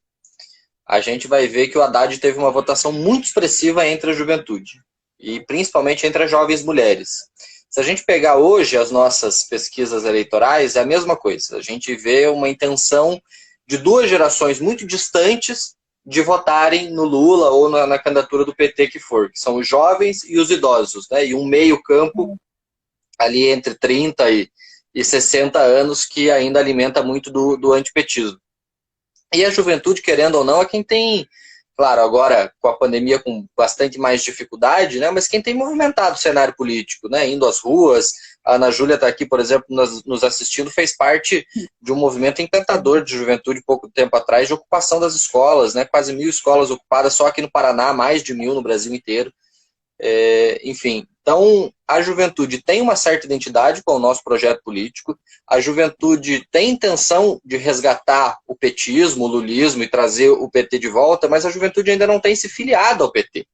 a gente vai ver que o Haddad teve uma votação muito expressiva entre a juventude, e principalmente entre as jovens mulheres. Se a gente pegar hoje as nossas pesquisas eleitorais, é a mesma coisa. A gente vê uma intenção de duas gerações muito distantes de votarem no Lula ou na candidatura do PT que for, que são os jovens e os idosos, né? E um meio campo ali entre 30 e 60 anos que ainda alimenta muito do antipetismo. E a juventude, querendo ou não, é quem tem, claro, agora com a pandemia com bastante mais dificuldade, né? Mas quem tem movimentado o cenário político, né? Indo às ruas. A Ana Júlia está aqui, por exemplo, nos assistindo, fez parte de um movimento encantador de juventude pouco tempo atrás, de ocupação das escolas, né? Quase 1.000 escolas ocupadas só aqui no Paraná, mais de 1.000 no Brasil inteiro. Enfim, então a juventude tem uma certa identidade com o nosso projeto político, a juventude tem intenção de resgatar o petismo, o lulismo e trazer o PT de volta, mas a juventude ainda não tem se filiado ao PT.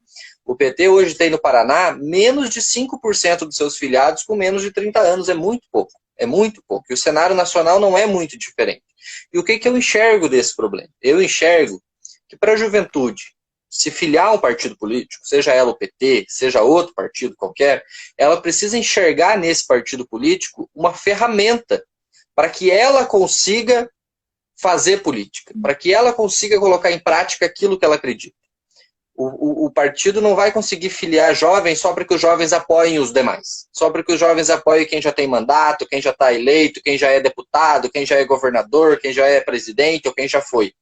O PT hoje tem no Paraná menos de 5% dos seus filiados com menos de 30 anos, é muito pouco. É muito pouco. E o cenário nacional não é muito diferente. E o que eu enxergo desse problema? Eu enxergo que para a juventude se filiar a um partido político, seja ela o PT, seja outro partido qualquer, ela precisa enxergar nesse partido político uma ferramenta para que ela consiga fazer política, para que ela consiga colocar em prática aquilo que ela acredita. O partido não vai conseguir filiar jovens só para que os jovens apoiem os demais. Só para que os jovens apoiem quem já tem mandato, quem já está eleito, quem já é deputado, quem já é governador, quem já é presidente ou quem já foi.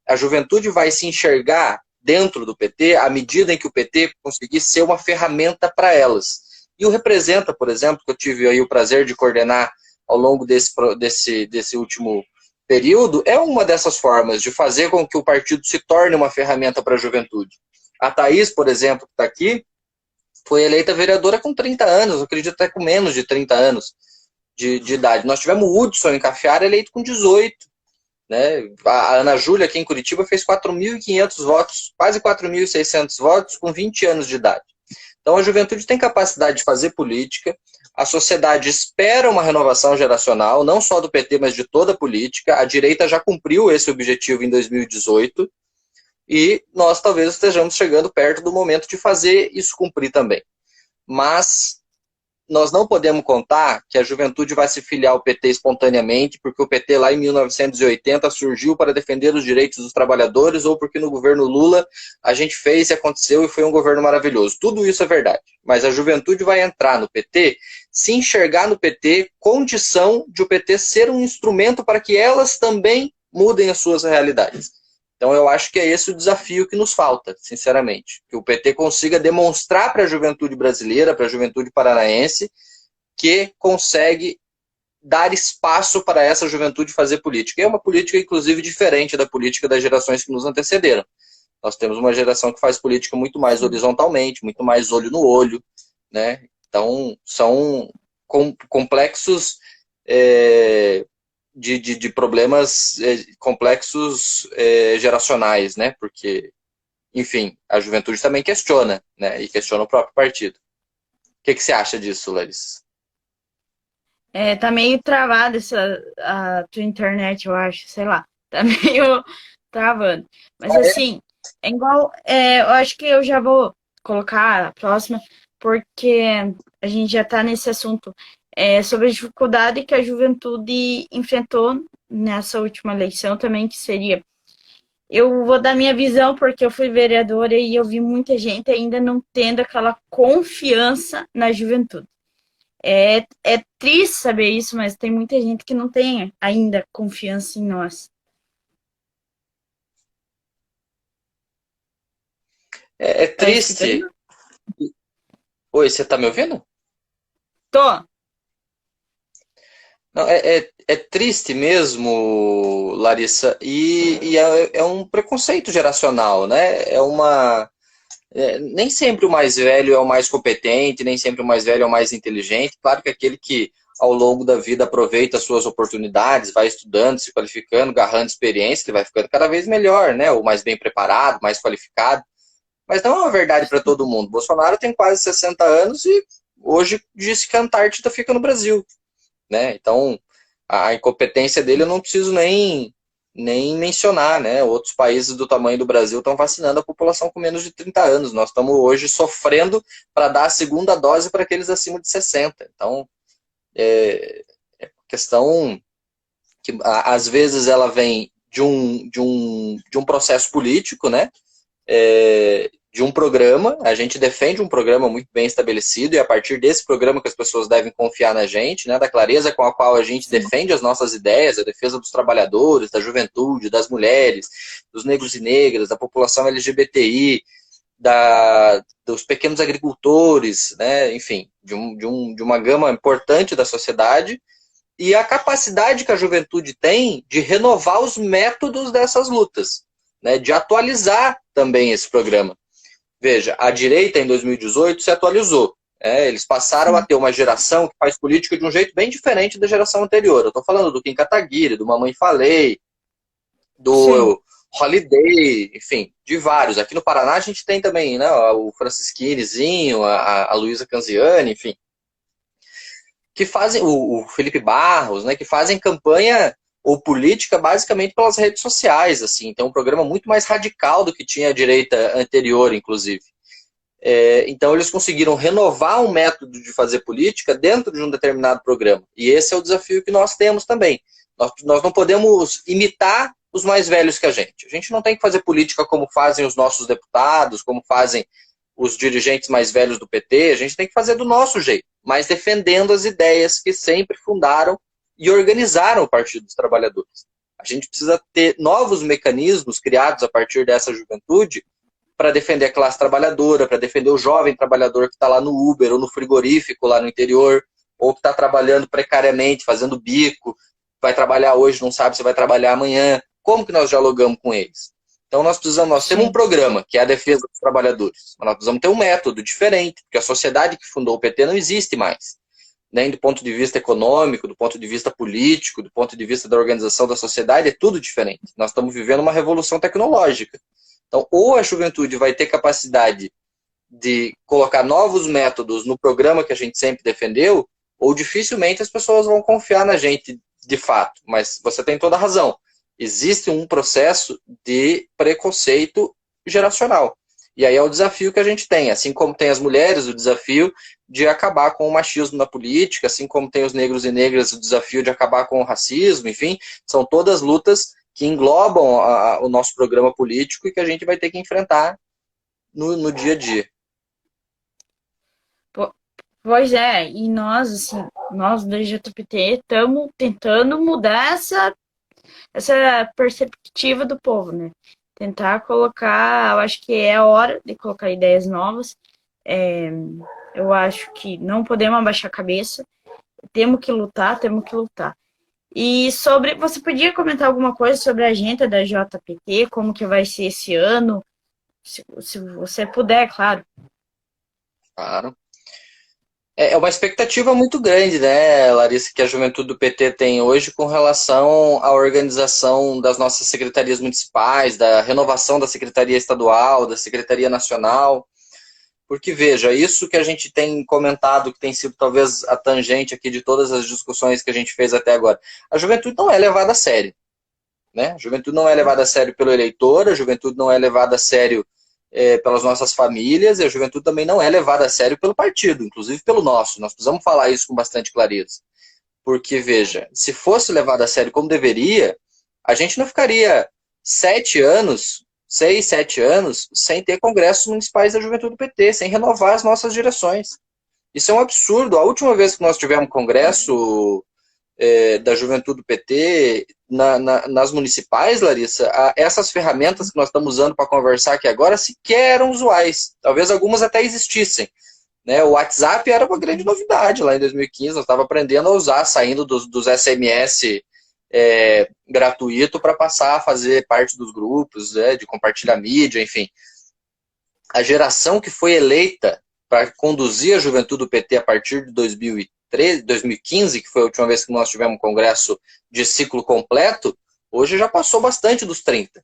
A juventude vai se enxergar dentro do PT à medida em que o PT conseguir ser uma ferramenta para elas. E o Representa, por exemplo, que eu tive aí o prazer de coordenar ao longo desse último período, é uma dessas formas de fazer com que o partido se torne uma ferramenta para a juventude. A Thaís, por exemplo, que está aqui, foi eleita vereadora com 30 anos, eu acredito até com menos de 30 anos de idade. Nós tivemos o Hudson em Cafiara eleito com 18. Né? A Ana Júlia, aqui em Curitiba, fez 4.500 votos, quase 4.600 votos, com 20 anos de idade. Então, a juventude tem capacidade de fazer política, a sociedade espera uma renovação geracional, não só do PT, mas de toda a política. A direita já cumpriu esse objetivo em 2018 e nós talvez estejamos chegando perto do momento de fazer isso cumprir também. Mas nós não podemos contar que a juventude vai se filiar ao PT espontaneamente, porque o PT lá em 1980 surgiu para defender os direitos dos trabalhadores, ou porque no governo Lula a gente fez e aconteceu e foi um governo maravilhoso. Tudo isso é verdade. Mas a juventude vai entrar no PT, se enxergar no PT, condição de o PT ser um instrumento para que elas também mudem as suas realidades. Então eu acho que é esse o desafio que nos falta, sinceramente. Que o PT consiga demonstrar para a juventude brasileira, para a juventude paranaense, que consegue dar espaço para essa juventude fazer política. E é uma política, inclusive, diferente da política das gerações que nos antecederam. Nós temos uma geração que faz política muito mais horizontalmente, muito mais olho no olho, né? Então, são complexos de problemas complexos geracionais, né? Porque, enfim, a juventude também questiona, né? E questiona o próprio partido. O que você acha disso, Larissa? Tá meio travada a tua internet, eu acho, sei lá. Tá meio travando. Mas assim, é igual. Eu acho que eu já vou colocar a próxima, porque a gente já tá nesse assunto sobre a dificuldade que a juventude enfrentou nessa última eleição também, que seria. Eu vou dar minha visão, porque eu fui vereadora e eu vi muita gente ainda não tendo aquela confiança na juventude. É triste saber isso, mas tem muita gente que não tem ainda confiança em nós. É Tá triste. escutando? Oi, você tá me ouvindo? Tô. Não, é triste mesmo, Larissa, e é um preconceito geracional, né? Nem sempre o mais velho é o mais competente, nem sempre o mais velho é o mais inteligente. Claro que aquele que ao longo da vida aproveita as suas oportunidades, vai estudando, se qualificando, agarrando experiência, ele vai ficando cada vez melhor, né? O mais bem preparado, mais qualificado. Mas não é uma verdade para todo mundo. Bolsonaro tem quase 60 anos e hoje disse que a Antártida fica no Brasil, né? Então, a incompetência dele eu não preciso nem nem mencionar, né? Outros países do tamanho do Brasil estão vacinando a população com menos de 30 anos. Nós estamos hoje sofrendo para dar a segunda dose para aqueles acima de 60. Então, é questão que às vezes ela vem de um processo político, né? De um programa, a gente defende um programa muito bem estabelecido e a partir desse programa que as pessoas devem confiar na gente, né, da clareza com a qual a gente defende as nossas ideias, a defesa dos trabalhadores, da juventude, das mulheres, dos negros e negras, da população LGBTI, dos pequenos agricultores, né, enfim, de uma gama importante da sociedade e a capacidade que a juventude tem de renovar os métodos dessas lutas, né, de atualizar também esse programa. Veja, a direita em 2018 se atualizou. Eles passaram a ter uma geração que faz política de um jeito bem diferente da geração anterior. Eu estou falando do Kim Kataguiri, do Mamãe Falei, do Holiday, enfim, de vários. Aqui no Paraná a gente tem também, né, o Francisquinezinho, a Luísa Canziani, enfim, que fazem, o Felipe Barros, né, que fazem campanha ou política basicamente pelas redes sociais, assim, tem um programa muito mais radical do que tinha a direita anterior, inclusive. Então eles conseguiram renovar um método de fazer política dentro de um determinado programa. E esse é o desafio que nós temos também. Nós não podemos imitar os mais velhos que a gente. A gente não tem que fazer política como fazem os nossos deputados, como fazem os dirigentes mais velhos do PT. A gente tem que fazer do nosso jeito, mas defendendo as ideias que sempre fundaram e organizaram o Partido dos Trabalhadores. A gente precisa ter novos mecanismos criados a partir dessa juventude para defender a classe trabalhadora, para defender o jovem trabalhador que está lá no Uber ou no frigorífico lá no interior, ou que está trabalhando precariamente, fazendo bico, vai trabalhar hoje, não sabe se vai trabalhar amanhã. Como que nós dialogamos com eles? Então nós temos um programa, que é a defesa dos trabalhadores, mas nós precisamos ter um método diferente, porque a sociedade que fundou o PT não existe mais. Nem do ponto de vista econômico, do ponto de vista político, do ponto de vista da organização da sociedade, é tudo diferente. Nós estamos vivendo uma revolução tecnológica. Então, ou a juventude vai ter capacidade de colocar novos métodos no programa que a gente sempre defendeu, ou dificilmente as pessoas vão confiar na gente de fato. Mas você tem toda a razão. Existe um processo de preconceito geracional. E aí é o desafio que a gente tem. Assim como tem as mulheres, o desafio de acabar com o machismo na política, assim como tem os negros e negras, o desafio de acabar com o racismo, enfim, são todas lutas que englobam o nosso programa político e que a gente vai ter que enfrentar no dia a dia. Pois é, e nós, assim, nós do JPT estamos tentando mudar essa perspectiva do povo, né? Tentar colocar, eu acho que é a hora de colocar ideias novas. Eu acho que não podemos abaixar a cabeça, temos que lutar, temos que lutar. E você podia comentar alguma coisa sobre a agenda da JPT, como que vai ser esse ano? Se você puder, claro. Claro. É uma expectativa muito grande, né, Larissa, que a juventude do PT tem hoje com relação à organização das nossas secretarias municipais, da renovação da Secretaria Estadual, da Secretaria Nacional. Porque, veja, isso que a gente tem comentado, que tem sido talvez a tangente aqui de todas as discussões que a gente fez até agora, a juventude não é levada a sério. Né? A juventude não é levada a sério pelo eleitor, a juventude não é levada a sério pelas nossas famílias, e a juventude também não é levada a sério pelo partido, inclusive pelo nosso. Nós precisamos falar isso com bastante clareza. Porque, veja, se fosse levada a sério como deveria, a gente não ficaria 6, 7 anos, sem ter congressos municipais da juventude do PT, sem renovar as nossas direções. Isso é um absurdo. A última vez que nós tivemos congresso da juventude do PT nas municipais, Larissa, essas ferramentas que nós estamos usando para conversar aqui agora sequer eram usuais. Talvez algumas até existissem. Né? O WhatsApp era uma grande novidade lá em 2015. Nós estávamos aprendendo a usar, saindo dos SMS gratuito para passar a fazer parte dos grupos, de compartilhar mídia, enfim. A geração que foi eleita para conduzir a juventude do PT a partir de 2015, que foi a última vez que nós tivemos um congresso de ciclo completo, hoje já passou bastante dos 30.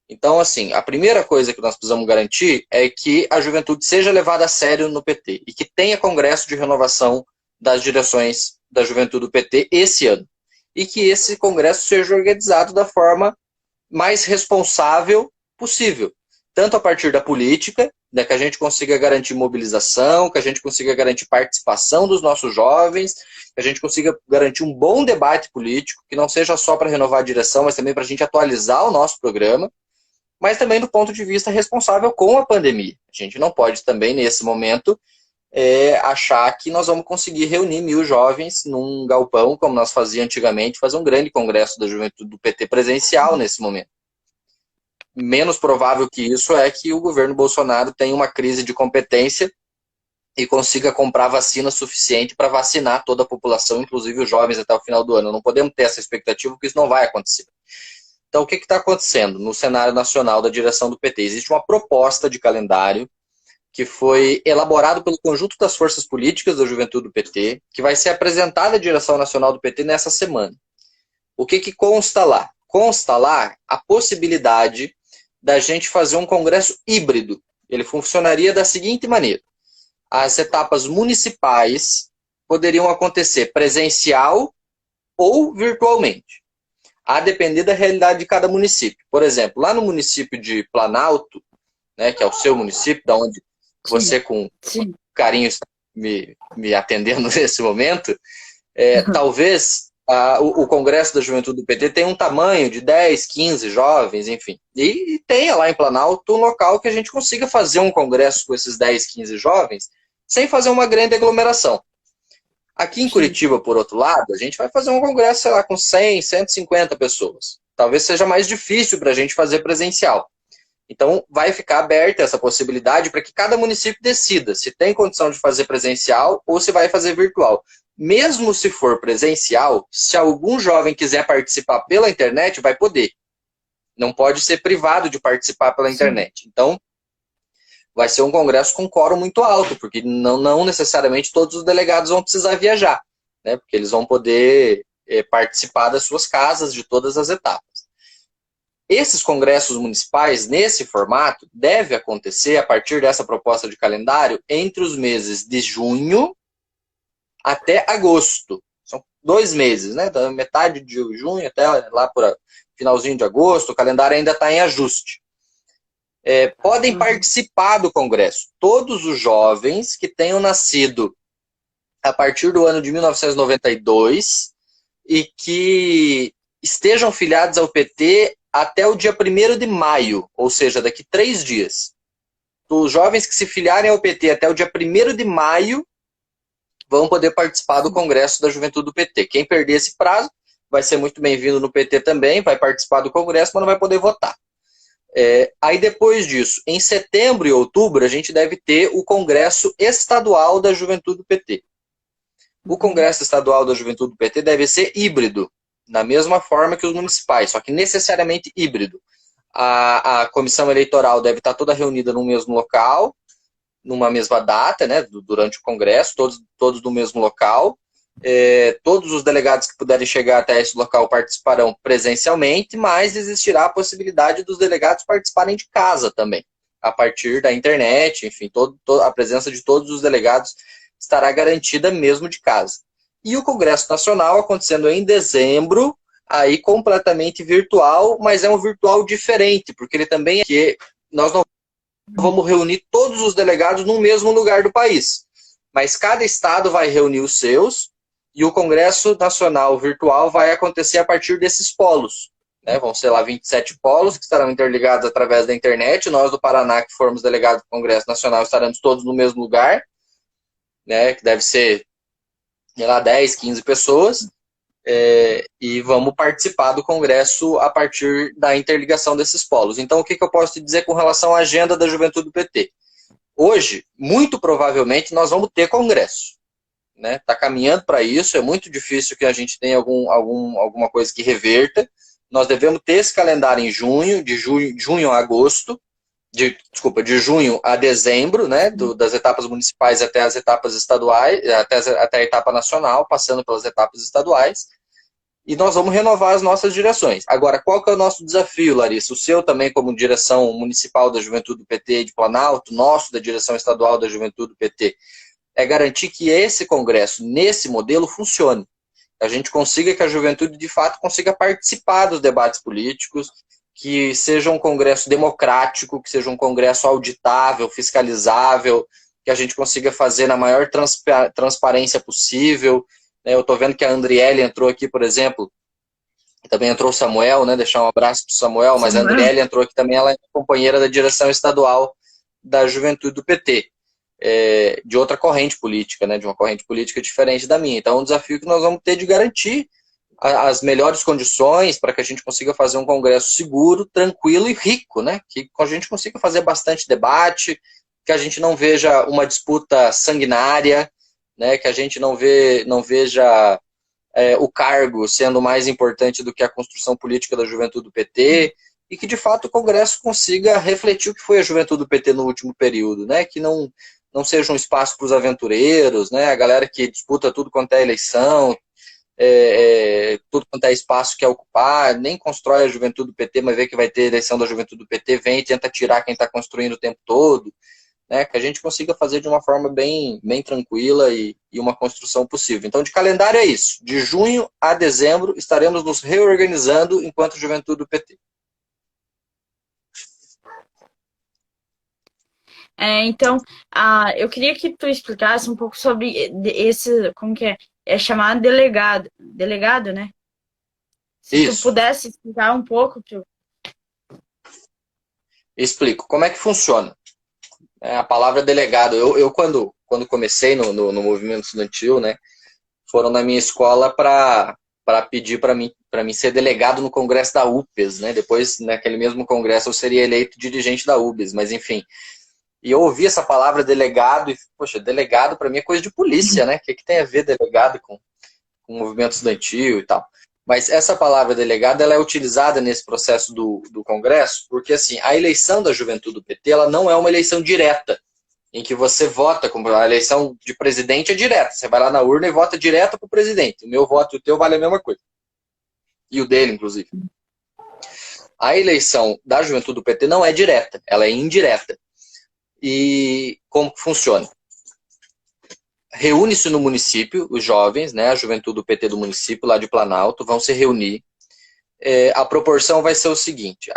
Então, assim, a primeira coisa que nós precisamos garantir é que a juventude seja levada a sério no PT e que tenha congresso de renovação das direções da juventude do PT esse ano. E que esse congresso seja organizado da forma mais responsável possível. Tanto a partir da política, né, que a gente consiga garantir mobilização, que a gente consiga garantir participação dos nossos jovens, que a gente consiga garantir um bom debate político, que não seja só para renovar a direção, mas também para a gente atualizar o nosso programa, mas também do ponto de vista responsável com a pandemia. A gente não pode também, nesse momento, achar que nós vamos conseguir reunir 1.000 jovens num galpão, como nós fazíamos antigamente, fazer um grande congresso da juventude do PT presencial nesse momento. Menos provável que isso é que o governo Bolsonaro tenha uma crise de competência e consiga comprar vacina suficiente para vacinar toda a população, inclusive os jovens, até o final do ano. Não podemos ter essa expectativa, porque isso não vai acontecer. Então, o que está acontecendo no cenário nacional da direção do PT? Existe uma proposta de calendário que foi elaborado pelo conjunto das forças políticas da juventude do PT, que vai ser apresentada à direção nacional do PT nessa semana. O que consta lá? Consta lá a possibilidade da gente fazer um congresso híbrido. Ele funcionaria da seguinte maneira: as etapas municipais poderiam acontecer presencial ou virtualmente, a depender da realidade de cada município. Por exemplo, lá no município de Planalto, né, que é o seu município, da onde você com carinho está me atendendo nesse momento, talvez o Congresso da Juventude do PT tenha um tamanho de 10, 15 jovens, enfim. E tenha lá em Planalto um local que a gente consiga fazer um congresso com esses 10, 15 jovens, sem fazer uma grande aglomeração. Aqui em Curitiba, por outro lado, a gente vai fazer um congresso, sei lá, com 100, 150 pessoas. Talvez seja mais difícil para a gente fazer presencial. Então, vai ficar aberta essa possibilidade para que cada município decida se tem condição de fazer presencial ou se vai fazer virtual. Mesmo se for presencial, se algum jovem quiser participar pela internet, vai poder. Não pode ser privado de participar pela internet. Então, vai ser um congresso com quórum muito alto, porque não necessariamente todos os delegados vão precisar viajar, né? Porque eles vão poder participar das suas casas, de todas as etapas. Esses congressos municipais, nesse formato, deve acontecer, a partir dessa proposta de calendário, entre os meses de junho até agosto. São 2 meses, né? Da metade de junho até lá por finalzinho de agosto. O calendário ainda está em ajuste. Podem participar do congresso todos os jovens que tenham nascido a partir do ano de 1992 e que estejam filiados ao PT até o dia 1º de maio, ou seja, daqui 3 dias. Os jovens que se filiarem ao PT até o dia 1º de maio vão poder participar do Congresso da Juventude do PT. Quem perder esse prazo vai ser muito bem-vindo no PT também, vai participar do Congresso, mas não vai poder votar. Aí depois disso, em setembro e outubro, a gente deve ter o Congresso Estadual da Juventude do PT. O Congresso Estadual da Juventude do PT deve ser híbrido, da mesma forma que os municipais, só que necessariamente híbrido. A comissão eleitoral deve estar toda reunida no mesmo local, numa mesma data, né, durante o Congresso, todos no mesmo local. Todos os delegados que puderem chegar até esse local participarão presencialmente, mas existirá a possibilidade dos delegados participarem de casa também, a partir da internet, enfim, a presença de todos os delegados estará garantida mesmo de casa. E o Congresso Nacional acontecendo em dezembro, aí completamente virtual, mas é um virtual diferente, porque ele também que nós não vamos reunir todos os delegados no mesmo lugar do país, mas cada estado vai reunir os seus, e o Congresso Nacional Virtual vai acontecer a partir desses polos. Né? Vão ser lá 27 polos que estarão interligados através da internet. Nós do Paraná, que formos delegados do Congresso Nacional, estaremos todos no mesmo lugar, né? Que deve ser, sei lá, 10, 15 pessoas. E vamos participar do Congresso a partir da interligação desses polos. Então, o que eu posso te dizer com relação à agenda da Juventude do PT? Hoje, muito provavelmente, nós vamos ter Congresso. Está caminhando para isso, é muito difícil que a gente tenha alguma coisa que reverta. Nós devemos ter esse calendário em junho, de junho a agosto, de junho a dezembro, né, das etapas municipais até as etapas estaduais, até a etapa nacional, passando pelas etapas estaduais, e nós vamos renovar as nossas direções. Agora, qual que é o nosso desafio, Larissa? O seu também como direção municipal da Juventude do PT de Planalto, nosso da direção estadual da Juventude do PT, é garantir que esse congresso, nesse modelo, funcione. A gente consiga que a juventude, de fato, consiga participar dos debates políticos, que seja um congresso democrático, que seja um congresso auditável, fiscalizável, que a gente consiga fazer na maior transparência possível. Eu estou vendo que a Andriele entrou aqui, por exemplo, também entrou o Samuel, né? Deixar um abraço para o Samuel, mas a Andriele entrou aqui também, ela é companheira da direção estadual da Juventude do PT, de outra corrente política, né? De uma corrente política diferente da minha. Então é um desafio que nós vamos ter de garantir as melhores condições para que a gente consiga fazer um congresso seguro, tranquilo e rico, né? Que a gente consiga fazer bastante debate, que a gente não veja uma disputa sanguinária, né? Que a gente não veja o cargo sendo mais importante do que a construção política da juventude do PT, e que, de fato, o Congresso consiga refletir o que foi a juventude do PT no último período, né? Que não seja um espaço para os aventureiros, né? A galera que disputa tudo quanto é eleição, tudo quanto é espaço que quer ocupar, nem constrói a juventude do PT, mas vê que vai ter eleição da juventude do PT, vem e tenta tirar quem está construindo o tempo todo, né? Que a gente consiga fazer de uma forma bem tranquila e uma construção possível. Então, de calendário é isso. De junho a dezembro, estaremos nos reorganizando enquanto juventude do PT. Então, eu queria que tu explicasse um pouco sobre esse, como que é? É chamado delegado, né? Se Isso. tu pudesse explicar um pouco. Explico. Como é que funciona? A palavra delegado. Eu quando comecei no movimento estudantil, né, foram na minha escola para pedir para mim ser delegado no congresso da UPES, né? Depois, naquele mesmo congresso, eu seria eleito dirigente da UPES, mas enfim. E eu ouvi essa palavra delegado e, poxa, delegado para mim é coisa de polícia, né? O que tem a ver delegado com o movimento estudantil e tal? Mas essa palavra delegado, ela é utilizada nesse processo do Congresso, porque assim, a eleição da juventude do PT, ela não é uma eleição direta, em que você vota, como a eleição de presidente é direta, você vai lá na urna e vota direto para o presidente. O meu voto e o teu vale a mesma coisa. E o dele, inclusive. A eleição da juventude do PT não é direta, ela é indireta. E como que funciona? Reúne-se no município, os jovens, né, a juventude do PT do município, lá de Planalto, vão se reunir. A proporção vai ser o seguinte,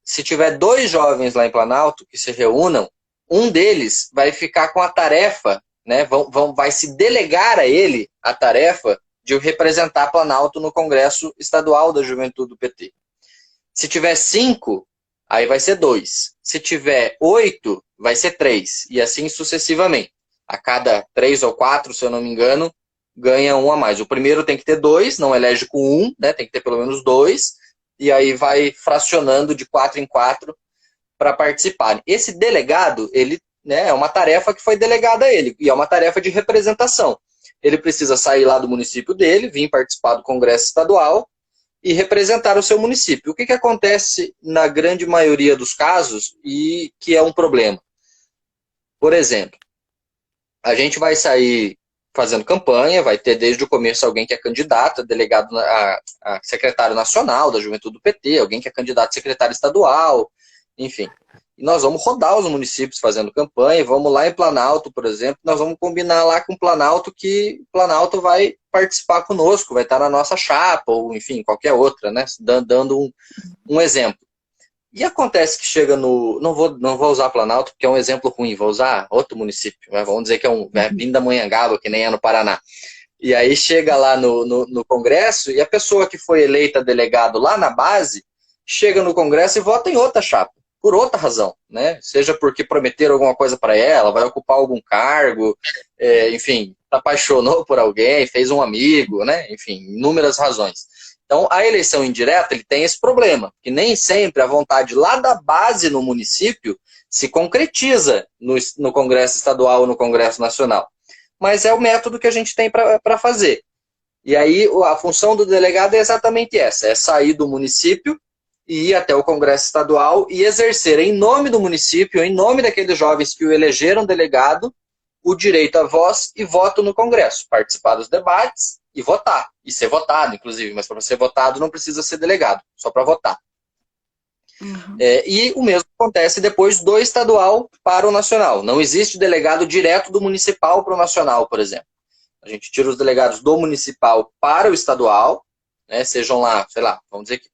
se tiver 2 jovens lá em Planalto que se reúnam, um deles vai ficar com a tarefa, né, vai se delegar a ele a tarefa de representar Planalto no Congresso Estadual da Juventude do PT. Se tiver 5, aí vai ser 2. Se tiver 8, vai ser 3. E assim sucessivamente. A cada 3 ou 4, se eu não me engano, ganha um a mais. O primeiro tem que ter 2, não elege com 1, né? Tem que ter pelo menos 2. E aí vai fracionando de 4 em 4 para participar. Esse delegado, ele, né, é uma tarefa que foi delegada a ele. E é uma tarefa de representação. Ele precisa sair lá do município dele, vir participar do Congresso Estadual e representar o seu município. O que acontece na grande maioria dos casos e que é um problema? Por exemplo, a gente vai sair fazendo campanha, vai ter desde o começo alguém que é candidato, delegado a secretário nacional da Juventude do PT, alguém que é candidato a secretário estadual, enfim. E nós vamos rodar os municípios fazendo campanha, vamos lá em Planalto, por exemplo, nós vamos combinar lá com Planalto que Planalto vai participar conosco, vai estar na nossa chapa, ou enfim, qualquer outra, né? Dando um exemplo. E acontece que chega no... Não vou usar Planalto, porque é um exemplo ruim, vou usar outro município, né? Vamos dizer que é Pindamonhangaba, que nem é no Paraná. E aí chega lá no Congresso, e a pessoa que foi eleita delegado lá na base, chega no Congresso e vota em outra chapa, por outra razão, né? Seja porque prometeram alguma coisa para ela, vai ocupar algum cargo, enfim, se apaixonou por alguém, fez um amigo, né? Enfim, inúmeras razões. Então, a eleição indireta, ele tem esse problema, que nem sempre a vontade lá da base no município se concretiza no Congresso Estadual ou no Congresso Nacional. Mas é o método que a gente tem para fazer. E aí, a função do delegado é exatamente essa, é sair do município e ir até o Congresso Estadual e exercer em nome do município, em nome daqueles jovens que o elegeram delegado, o direito a voz e voto no Congresso, participar dos debates e votar, e ser votado, inclusive, mas para ser votado não precisa ser delegado, só para votar. Uhum. E o mesmo acontece depois do estadual para o nacional. Não existe delegado direto do municipal para o nacional, por exemplo. A gente tira os delegados do municipal para o estadual, né, sejam lá, sei lá, vamos dizer que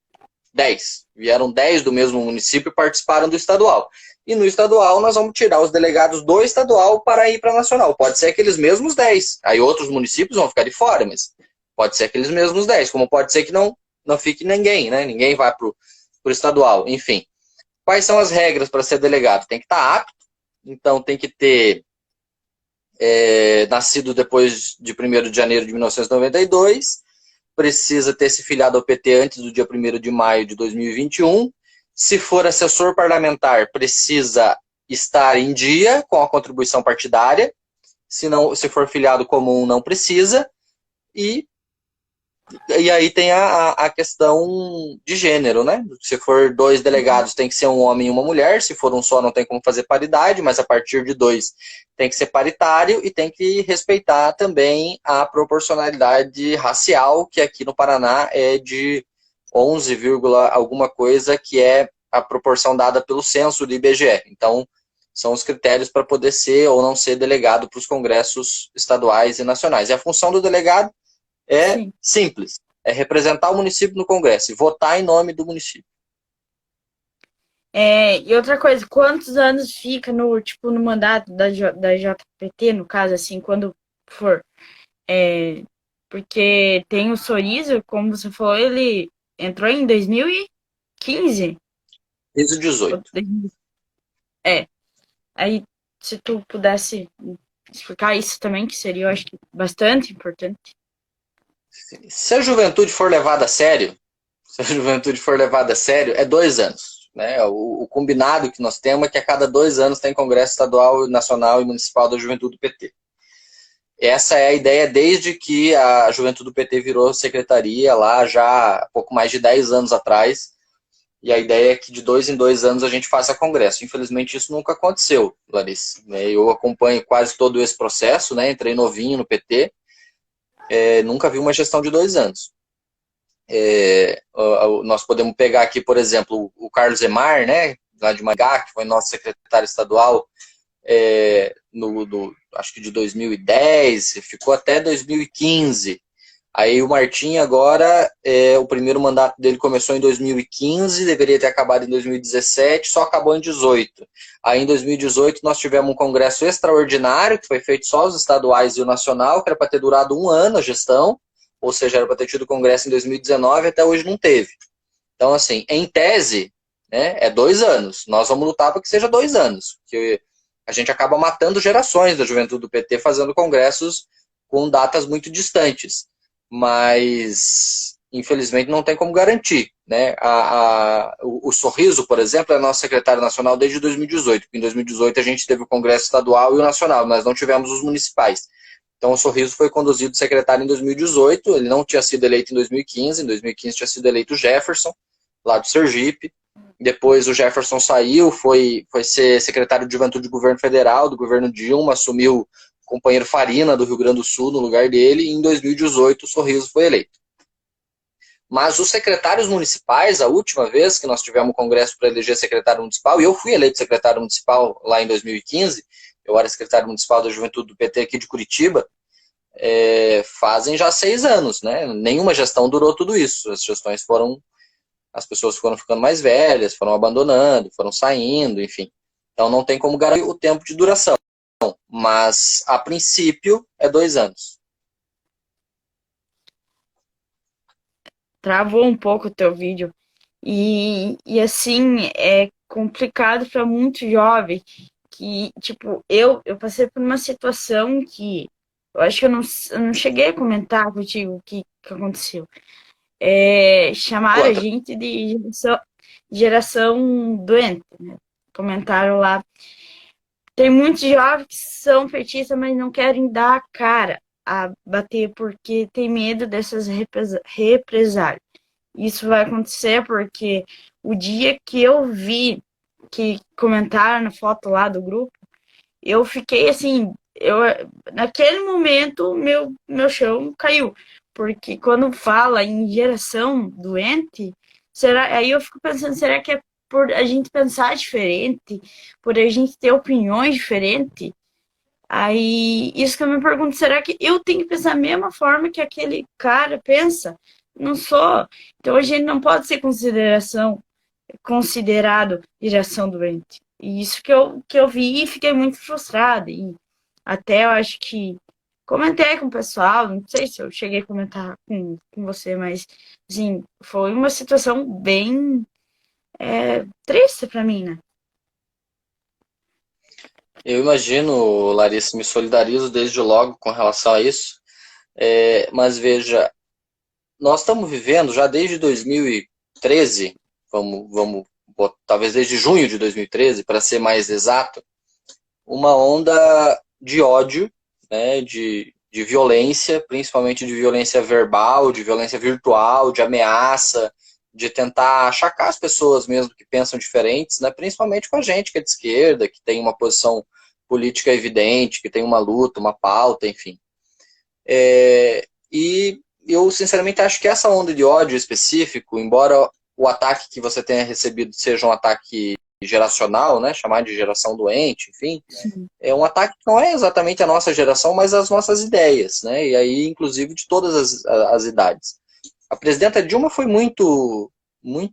10. Vieram 10 do mesmo município e participaram do estadual. E no estadual nós vamos tirar os delegados do estadual para ir para nacional. Pode ser aqueles mesmos 10. Aí outros municípios vão ficar de fora, mas pode ser aqueles mesmos 10. Como pode ser que não fique ninguém, né? Ninguém vai para o estadual. Enfim. Quais são as regras para ser delegado? Tem que estar apto, então tem que ter nascido depois de 1º de janeiro de 1992, precisa ter se filiado ao PT antes do dia 1º de maio de 2021. Se for assessor parlamentar, precisa estar em dia com a contribuição partidária. Se for filiado comum, não precisa. E aí tem a questão de gênero, né? Se for 2 delegados, tem que ser um homem e uma mulher. Se for um só, não tem como fazer paridade, mas a partir de 2 tem que ser paritário e tem que respeitar também a proporcionalidade racial, que aqui no Paraná é de 11, alguma coisa, que é a proporção dada pelo censo do IBGE. Então, são os critérios para poder ser ou não ser delegado para os congressos estaduais e nacionais. E a função do delegado é Sim. simples, é representar o município no Congresso e votar em nome do município. E outra coisa, quantos anos fica no mandato da JPT, no caso, assim, quando for? Porque tem o Sorizo, como você falou, ele entrou em 2015. Desde 18. Aí, se tu pudesse explicar isso também, que seria, eu acho que, bastante importante. Se a juventude for levada a sério, é 2 anos. Né? O combinado que nós temos é que a cada 2 anos tem Congresso Estadual, Nacional e Municipal da Juventude do PT. Essa é a ideia desde que a Juventude do PT virou secretaria lá já há pouco mais de 10 anos atrás. E a ideia é que de 2 em 2 anos a gente faça congresso. Infelizmente isso nunca aconteceu, Larissa. Eu acompanho quase todo esse processo, né? Entrei novinho no PT, nunca vi uma gestão de 2 anos. Nós podemos pegar aqui, por exemplo, o Carlos Emar, né? Lá de Maringá, que foi nosso secretário estadual, acho que de 2010, ficou até 2015. Aí o Martim agora, o primeiro mandato dele começou em 2015, deveria ter acabado em 2017, só acabou em 2018. Aí em 2018 nós tivemos um congresso extraordinário, que foi feito só os estaduais e o nacional, que era para ter durado 1 ano a gestão, ou seja, era para ter tido congresso em 2019, até hoje não teve. Então, assim, em tese, né, é 2 anos. Nós vamos lutar para que seja 2 anos, porque a gente acaba matando gerações da juventude do PT fazendo congressos com datas muito distantes. Mas, infelizmente, não tem como garantir. Né? O Sorriso, por exemplo, é nosso secretário nacional desde 2018. Em 2018 a gente teve o Congresso Estadual e o Nacional, mas não tivemos os municipais. Então o Sorriso foi conduzido secretário em 2018, ele não tinha sido eleito em 2015 tinha sido eleito o Jefferson, lá do Sergipe. Depois o Jefferson saiu, foi ser secretário de Juventude do Governo Federal, do governo Dilma, assumiu o companheiro Farina, do Rio Grande do Sul, no lugar dele, e em 2018 o Sorriso foi eleito. Mas os secretários municipais, a última vez que nós tivemos um congresso para eleger secretário municipal, e eu fui eleito secretário municipal lá em 2015, eu era secretário municipal da Juventude do PT aqui de Curitiba, fazem já 6 anos, né? Nenhuma gestão durou tudo isso. As pessoas foram ficando mais velhas, foram abandonando, foram saindo, enfim. Então não tem como garantir o tempo de duração. Mas, a princípio, é 2 anos. Travou um pouco o teu vídeo. E assim, é complicado para muito jovem que, tipo, eu passei por uma situação que eu acho que eu não cheguei a comentar contigo o que aconteceu. Chamaram a Conta. gente de geração doente, né? Comentaram lá. Tem muitos jovens que são petistas, mas não querem dar a cara a bater porque tem medo dessas represálias. Isso vai acontecer porque o dia que eu vi que comentaram na foto lá do grupo, eu fiquei assim, naquele momento meu chão caiu, porque quando fala em geração doente, aí eu fico pensando, será que é por a gente pensar diferente, por a gente ter opiniões diferentes? Aí, isso que eu me pergunto, será que eu tenho que pensar da mesma forma que aquele cara pensa? não sou. Então a gente não pode ser considerado geração doente. E isso que eu vi e fiquei muito frustrada. E até eu acho que comentei com o pessoal, não sei se eu cheguei a comentar com você, mas assim, foi uma situação bem triste para mim, né? Eu imagino, Larissa, me solidarizo desde logo com relação a isso. Mas veja, nós estamos vivendo já desde 2013, talvez desde junho de 2013, para ser mais exato, uma onda de ódio, né, de violência, principalmente de violência verbal, de violência virtual, de ameaça, de tentar achacar as pessoas mesmo que pensam diferentes, né, principalmente com a gente que é de esquerda, que tem uma posição política evidente, que tem uma luta, uma pauta, enfim. E eu, sinceramente, acho que essa onda de ódio específico, embora o ataque que você tenha recebido seja um ataque geracional, né, chamar de geração doente, enfim, Sim. é um ataque que não é exatamente a nossa geração, mas as nossas ideias, né, e aí, inclusive, de todas as idades. A presidenta Dilma foi muito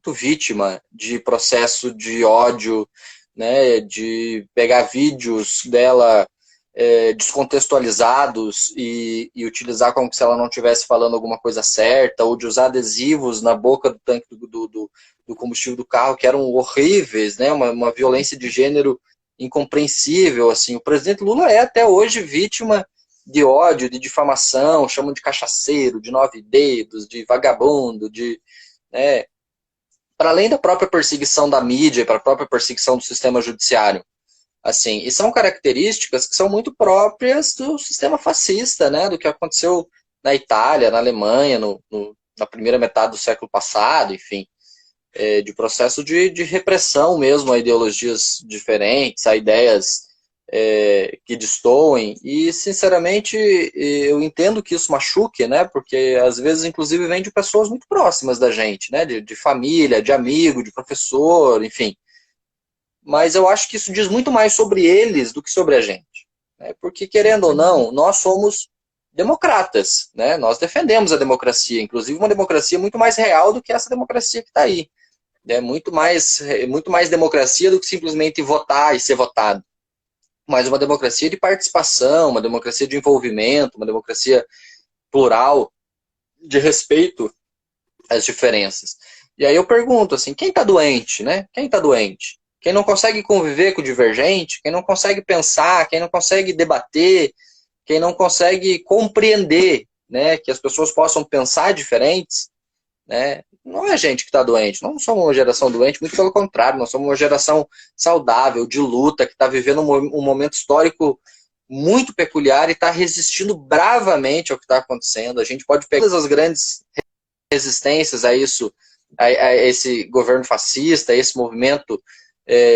vítima de processo de ódio, né, de pegar vídeos dela descontextualizados e utilizar como se ela não estivesse falando alguma coisa certa, ou de usar adesivos na boca do tanque do combustível do carro que eram horríveis, né, uma violência de gênero incompreensível. Assim. O presidente Lula é até hoje vítima de ódio, de difamação, chamam de cachaceiro, de nove dedos, de vagabundo, né, para além da própria perseguição da mídia, para a própria perseguição do sistema judiciário. Assim, e são características que são muito próprias do sistema fascista, né, do que aconteceu na Itália, na Alemanha, na primeira metade do século passado, enfim, de processo de repressão mesmo a ideologias diferentes, a ideias que destoem, e sinceramente eu entendo que isso machuque, né, porque às vezes inclusive vem de pessoas muito próximas da gente, né, de família, de amigo, de professor, enfim, mas eu acho que isso diz muito mais sobre eles do que sobre a gente. Né? Porque, querendo ou não, nós somos democratas. Né? Nós defendemos a democracia, inclusive uma democracia muito mais real do que essa democracia que está aí. É muito mais democracia do que simplesmente votar e ser votado. Mas uma democracia de participação, uma democracia de envolvimento, uma democracia plural, de respeito às diferenças. E aí eu pergunto assim, quem está doente, né? Quem está doente? Quem não consegue conviver com o divergente, quem não consegue pensar, quem não consegue debater, quem não consegue compreender, né, que as pessoas possam pensar diferentes, né, não é a gente que está doente, não somos uma geração doente, muito pelo contrário, nós somos uma geração saudável, de luta, que está vivendo um momento histórico muito peculiar e está resistindo bravamente ao que está acontecendo. A gente pode pegar todas as grandes resistências a isso, a esse governo fascista, a esse movimento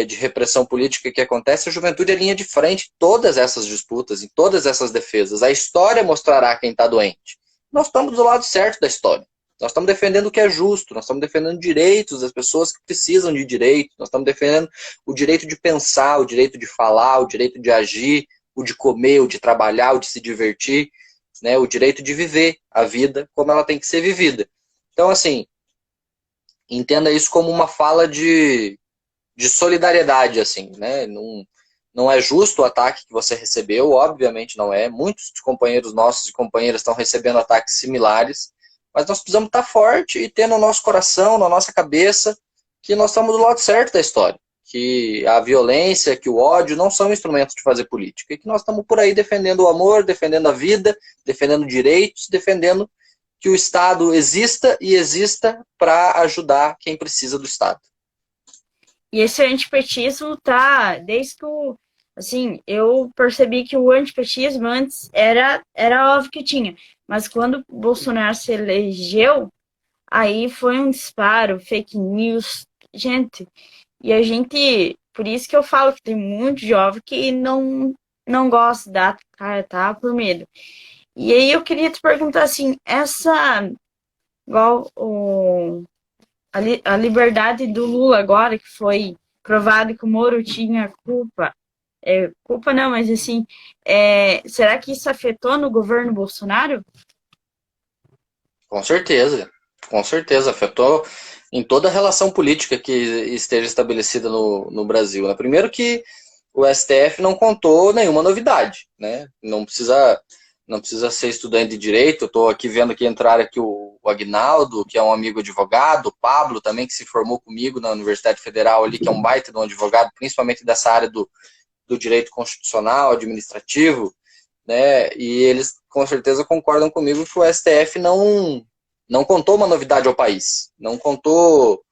de repressão política que acontece, a juventude é linha de frente em todas essas disputas, em todas essas defesas. A história mostrará quem está doente. Nós estamos do lado certo da história. Nós estamos defendendo o que é justo, nós estamos defendendo direitos das pessoas que precisam de direitos, nós estamos defendendo o direito de pensar, o direito de falar, o direito de agir, o de comer, o de trabalhar, o de se divertir, né, o direito de viver a vida como ela tem que ser vivida. Então, assim, entenda isso como uma fala de solidariedade, assim, né? Não é justo o ataque que você recebeu, obviamente não é. Muitos companheiros nossos e companheiras estão recebendo ataques similares, mas nós precisamos estar forte e ter no nosso coração, na nossa cabeça, que nós estamos do lado certo da história. Que a violência, que o ódio não são instrumentos de fazer política. E que nós estamos por aí defendendo o amor, defendendo a vida, defendendo direitos, defendendo que o Estado exista e exista para ajudar quem precisa do Estado. E esse antipetismo tá, desde que assim, eu percebi que o antipetismo antes era óbvio que tinha, mas quando o Bolsonaro se elegeu, aí foi um disparo, fake news, gente, e a gente, por isso que eu falo que tem muito jovem que não gosta da cara, tá, por medo. E aí eu queria te perguntar assim, igual a liberdade do Lula agora, que foi provado que o Moro tinha culpa. Culpa não, mas assim, será que isso afetou no governo Bolsonaro? Com certeza. Com certeza, afetou em toda a relação política que esteja estabelecida no Brasil, né? Primeiro que o STF não contou nenhuma novidade, né? Não precisa ser estudante de direito. Estou aqui vendo que entraram aqui o Agnaldo, que é um amigo advogado, o Pablo também, que se formou comigo na Universidade Federal ali, que é um baita de um advogado, principalmente dessa área do direito constitucional, administrativo, né? E eles com certeza concordam comigo que o STF não contou uma novidade ao país, não contou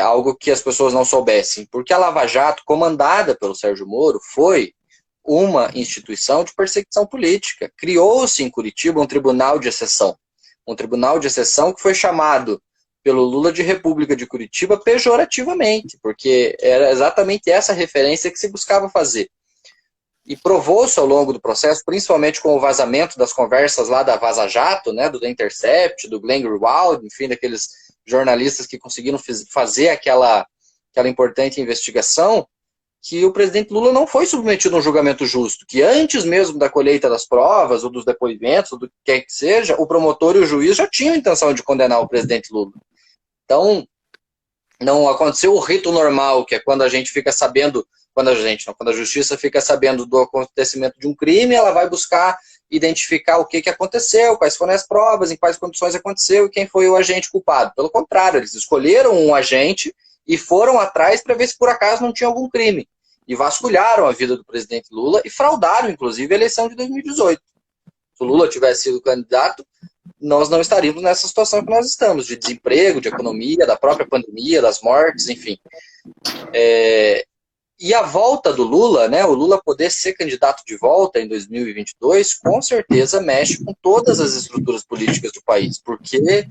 algo que as pessoas não soubessem, porque a Lava Jato, comandada pelo Sérgio Moro, foi uma instituição de perseguição política. Criou-se em Curitiba um tribunal de exceção que foi chamado pelo Lula de República de Curitiba pejorativamente, porque era exatamente essa referência que se buscava fazer. E provou-se ao longo do processo, principalmente com o vazamento das conversas lá da Vaza Jato, né, do The Intercept, do Glenn Greenwald, enfim, daqueles jornalistas que conseguiram fazer aquela importante investigação, que o presidente Lula não foi submetido a um julgamento justo, que antes mesmo da colheita das provas, ou dos depoimentos, ou do que quer que seja, o promotor e o juiz já tinham intenção de condenar o presidente Lula. Então, não aconteceu o rito normal, que é quando a gente fica sabendo, quando a justiça fica sabendo do acontecimento de um crime, ela vai buscar identificar o que aconteceu, quais foram as provas, em quais condições aconteceu e quem foi o agente culpado. Pelo contrário, eles escolheram um agente e foram atrás para ver se por acaso não tinha algum crime. E vasculharam a vida do presidente Lula e fraudaram, inclusive, a eleição de 2018. Se o Lula tivesse sido candidato, nós não estaríamos nessa situação que nós estamos, de desemprego, de economia, da própria pandemia, das mortes, enfim. E a volta do Lula, né, o Lula poder ser candidato de volta em 2022, com certeza mexe com todas as estruturas políticas do país, porque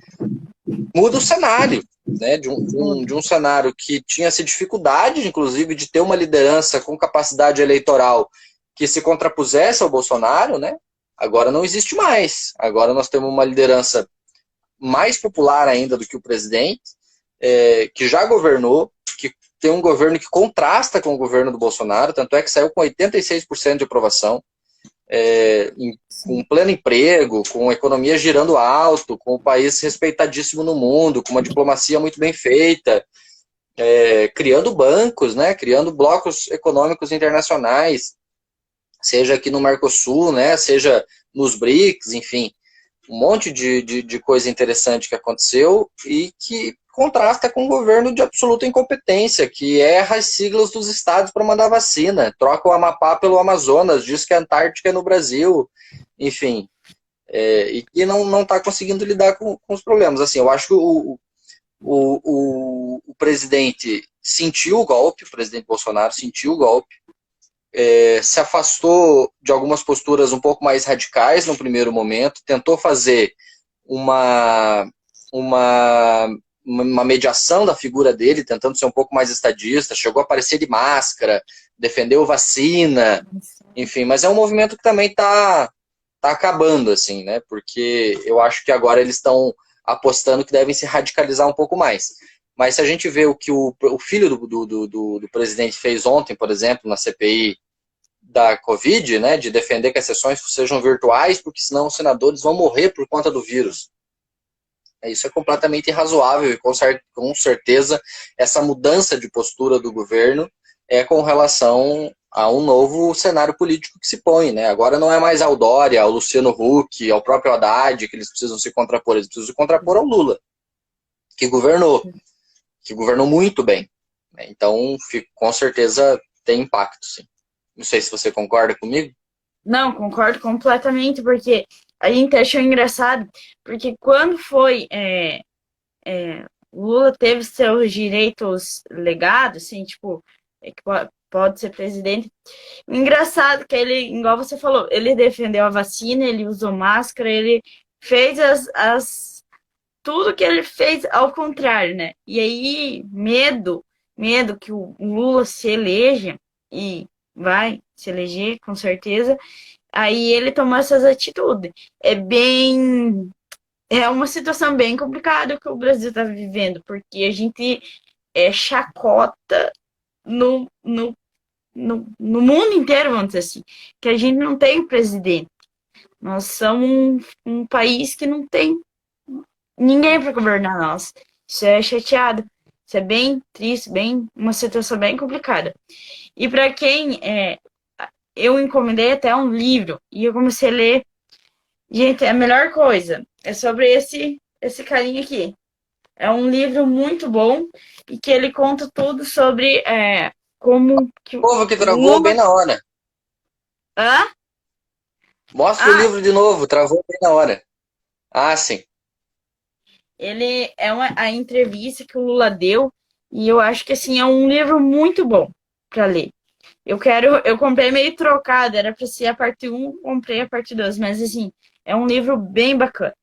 muda o cenário, né, de um cenário que tinha essa dificuldade, inclusive, de ter uma liderança com capacidade eleitoral que se contrapusesse ao Bolsonaro, né, agora não existe mais. Agora nós temos uma liderança mais popular ainda do que o presidente, que já governou, que tem um governo que contrasta com o governo do Bolsonaro, tanto é que saiu com 86% de aprovação, com pleno emprego, com a economia girando alto, com o país respeitadíssimo no mundo, com uma diplomacia muito bem feita, criando bancos, né, criando blocos econômicos internacionais, seja aqui no Mercosul, né, seja nos BRICS, enfim, um monte de coisa interessante que aconteceu e que contrasta com um governo de absoluta incompetência, que erra as siglas dos estados para mandar vacina, troca o Amapá pelo Amazonas, diz que a Antártica é no Brasil, enfim, e que não está conseguindo lidar com os problemas. Assim, eu acho que o presidente sentiu o golpe, o presidente Bolsonaro sentiu o golpe, se afastou de algumas posturas um pouco mais radicais no primeiro momento, tentou fazer uma mediação da figura dele, tentando ser um pouco mais estadista, chegou a aparecer de máscara, defendeu vacina, enfim, mas é um movimento que também está acabando, assim, né, porque eu acho que agora eles estão apostando que devem se radicalizar um pouco mais. Mas se a gente vê o que o filho do presidente fez ontem, por exemplo, na CPI da Covid, né, de defender que as sessões sejam virtuais, porque senão os senadores vão morrer por conta do vírus. Isso é completamente irrazoável e com certeza essa mudança de postura do governo é com relação a um novo cenário político que se põe, né? Agora não é mais ao Dória, ao Luciano Huck, ao próprio Haddad que eles precisam se contrapor, eles precisam se contrapor ao Lula, que governou muito bem. Então, com certeza tem impacto, sim. Não sei se você concorda comigo. Não, concordo completamente, porque a gente achou engraçado, porque quando foi o Lula teve seus direitos legados, assim, tipo, que pode ser presidente. O engraçado que ele, igual você falou, ele defendeu a vacina, ele usou máscara, ele fez tudo que ele fez ao contrário, né? E aí, medo que o Lula se eleja, e vai se eleger, com certeza, aí ele tomou essas atitudes. É uma situação bem complicada que o Brasil está vivendo, porque a gente chacota no mundo inteiro, vamos dizer assim, que a gente não tem presidente. Nós somos um país que não tem ninguém para governar nós. Isso é chateado. Isso é bem triste, uma situação bem complicada. E para quem eu encomendei até um livro e eu comecei a ler. Gente, a melhor coisa é sobre esse carinha aqui. É um livro muito bom e que ele conta tudo sobre como que o Povo que travou Lula. bem na hora. Hã? Mostra o Ah, livro de novo, travou bem na hora. Ah, sim. ele é a entrevista que o Lula deu e eu acho que assim é um livro muito bom para ler. Eu comprei meio trocado, era para ser a parte um, comprei a parte 2, mas assim, é um livro bem bacana.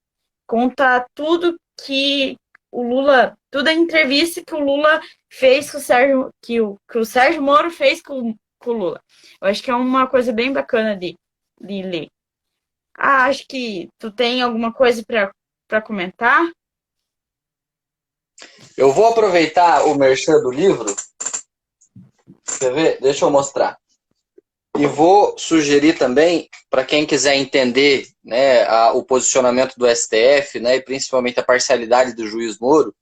Conta tudo que o Lula, toda a entrevista que o Lula fez com o Sérgio, que o Sérgio Moro fez com o Lula. Eu acho que é uma coisa bem bacana de ler. Ah, acho que tu tem alguma coisa para comentar? Eu vou aproveitar o merchan do livro. Quer ver? Deixa eu mostrar. E vou sugerir também, para quem quiser entender, né, o posicionamento do STF, né, e principalmente a parcialidade do juiz Moro,